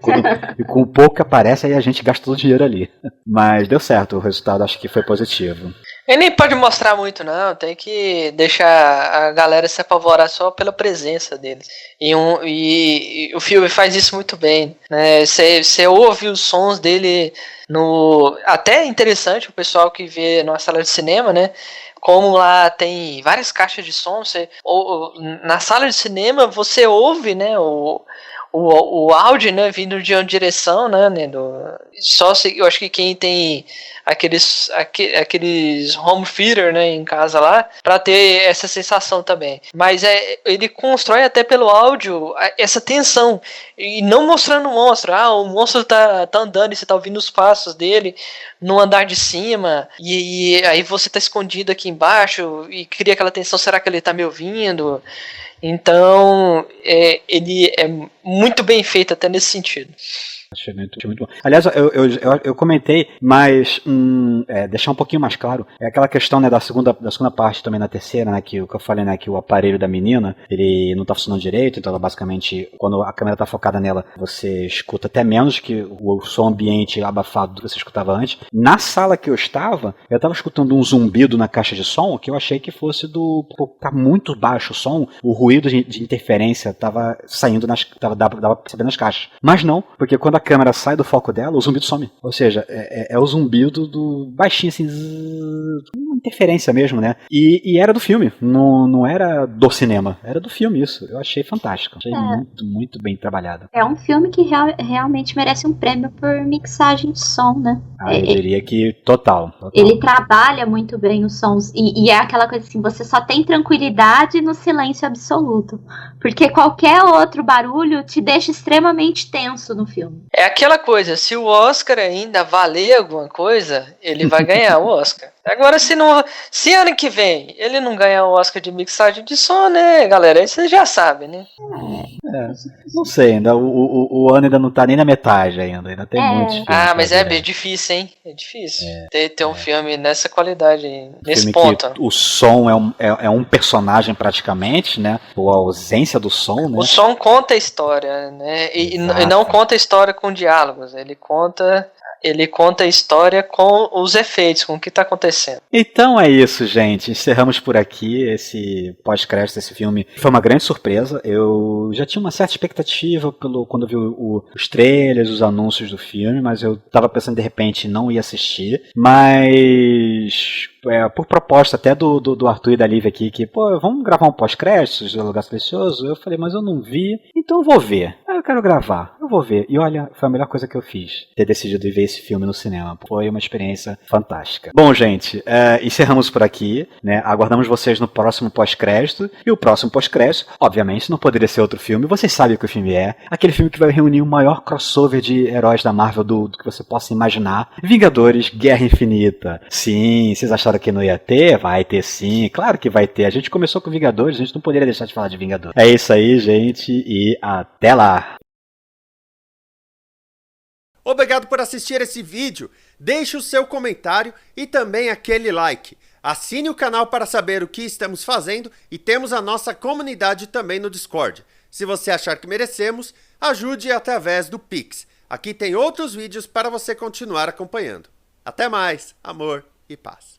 E com o pouco que aparece, aí a gente gasta todo o dinheiro ali. Mas deu certo, o resultado acho que foi positivo. Ele nem pode mostrar muito, não. Tem que deixar a galera se apavorar só pela presença deles. E o filme faz isso muito bem, né? Você ouve os sons dele no... Até é interessante o pessoal que vê numa sala de cinema, né? Como lá tem várias caixas de som, na sala de cinema você ouve, né, o áudio, né, vindo de uma direção, né, eu acho que quem tem aqueles home theater, né, em casa lá, pra ter essa sensação também. Mas ele constrói até pelo áudio essa tensão, e não mostrando o monstro. O monstro tá andando e você tá ouvindo os passos dele no andar de cima, e aí você tá escondido aqui embaixo e cria aquela tensão, será que ele tá me ouvindo? Então, ele é muito bem feito até nesse sentido. Achei muito bom. Aliás, eu comentei, mas deixar um pouquinho mais claro, é aquela questão, né, da segunda parte também, na terceira, né, que o que eu falei, né, que o aparelho da menina, ele não tá funcionando direito, então ela basicamente, quando a câmera tá focada nela, você escuta até menos que o som ambiente abafado do que você escutava antes. Na sala que eu estava escutando um zumbido na caixa de som, que eu achei que fosse tá muito baixo o som, o ruído de interferência tava saindo dava pra perceber nas caixas. Mas não, porque quando a câmera sai do foco dela, o zumbido some. Ou seja, é o zumbido do baixinho, assim, uma interferência mesmo, né? E era do filme, não era do cinema, era do filme isso. Eu achei fantástico, achei muito, muito bem trabalhado. É um filme que realmente merece um prêmio por mixagem de som, né? Eu diria que total. Ele trabalha muito bem os sons, e é aquela coisa assim, você só tem tranquilidade no silêncio absoluto, porque qualquer outro barulho te deixa extremamente tenso no filme. É aquela coisa, se o Oscar ainda valer alguma coisa, ele vai ganhar o Oscar. Agora, se ano que vem ele não ganhar o Oscar de mixagem de som, né, galera? Aí vocês já sabem, né? Não sei, ainda o ano ainda não tá nem na metade ainda tem muitos filmes. Mas é difícil, hein? É difícil ter um filme nessa qualidade, nesse ponto. O som é um personagem praticamente, né? Ou a ausência do som, né? O som conta a história, né? E não conta a história com diálogos, ele conta a história com os efeitos, com o que está acontecendo. Então é isso, gente. Encerramos por aqui esse pós-crédito desse filme. Foi uma grande surpresa. Eu já tinha uma certa expectativa quando eu vi os trailers, os anúncios do filme, mas eu estava pensando de repente não ia assistir. Mas por proposta até do Arthur e da Lívia aqui, que, vamos gravar um pós-créditos do Lugar Silencioso? Eu falei, mas eu não vi, então eu vou ver. Eu quero gravar, eu vou ver. E olha, foi a melhor coisa que eu fiz, ter decidido ver esse filme no cinema. Foi uma experiência fantástica. Bom, gente, encerramos por aqui, né? Aguardamos vocês no próximo pós-crédito. E o próximo pós-crédito, obviamente, não poderia ser outro filme. Vocês sabem o que o filme é. Aquele filme que vai reunir o maior crossover de heróis da Marvel do que você possa imaginar. Vingadores, Guerra Infinita. Sim, vocês acharam que não ia ter? Vai ter sim, claro que vai ter. A gente começou com Vingadores, a gente não poderia deixar de falar de Vingadores. É isso aí, gente, e até lá! Obrigado por assistir esse vídeo, deixe o seu comentário e também aquele like. Assine o canal para saber o que estamos fazendo e temos a nossa comunidade também no Discord. Se você achar que merecemos, ajude através do Pix. Aqui tem outros vídeos para você continuar acompanhando. Até mais, amor e paz.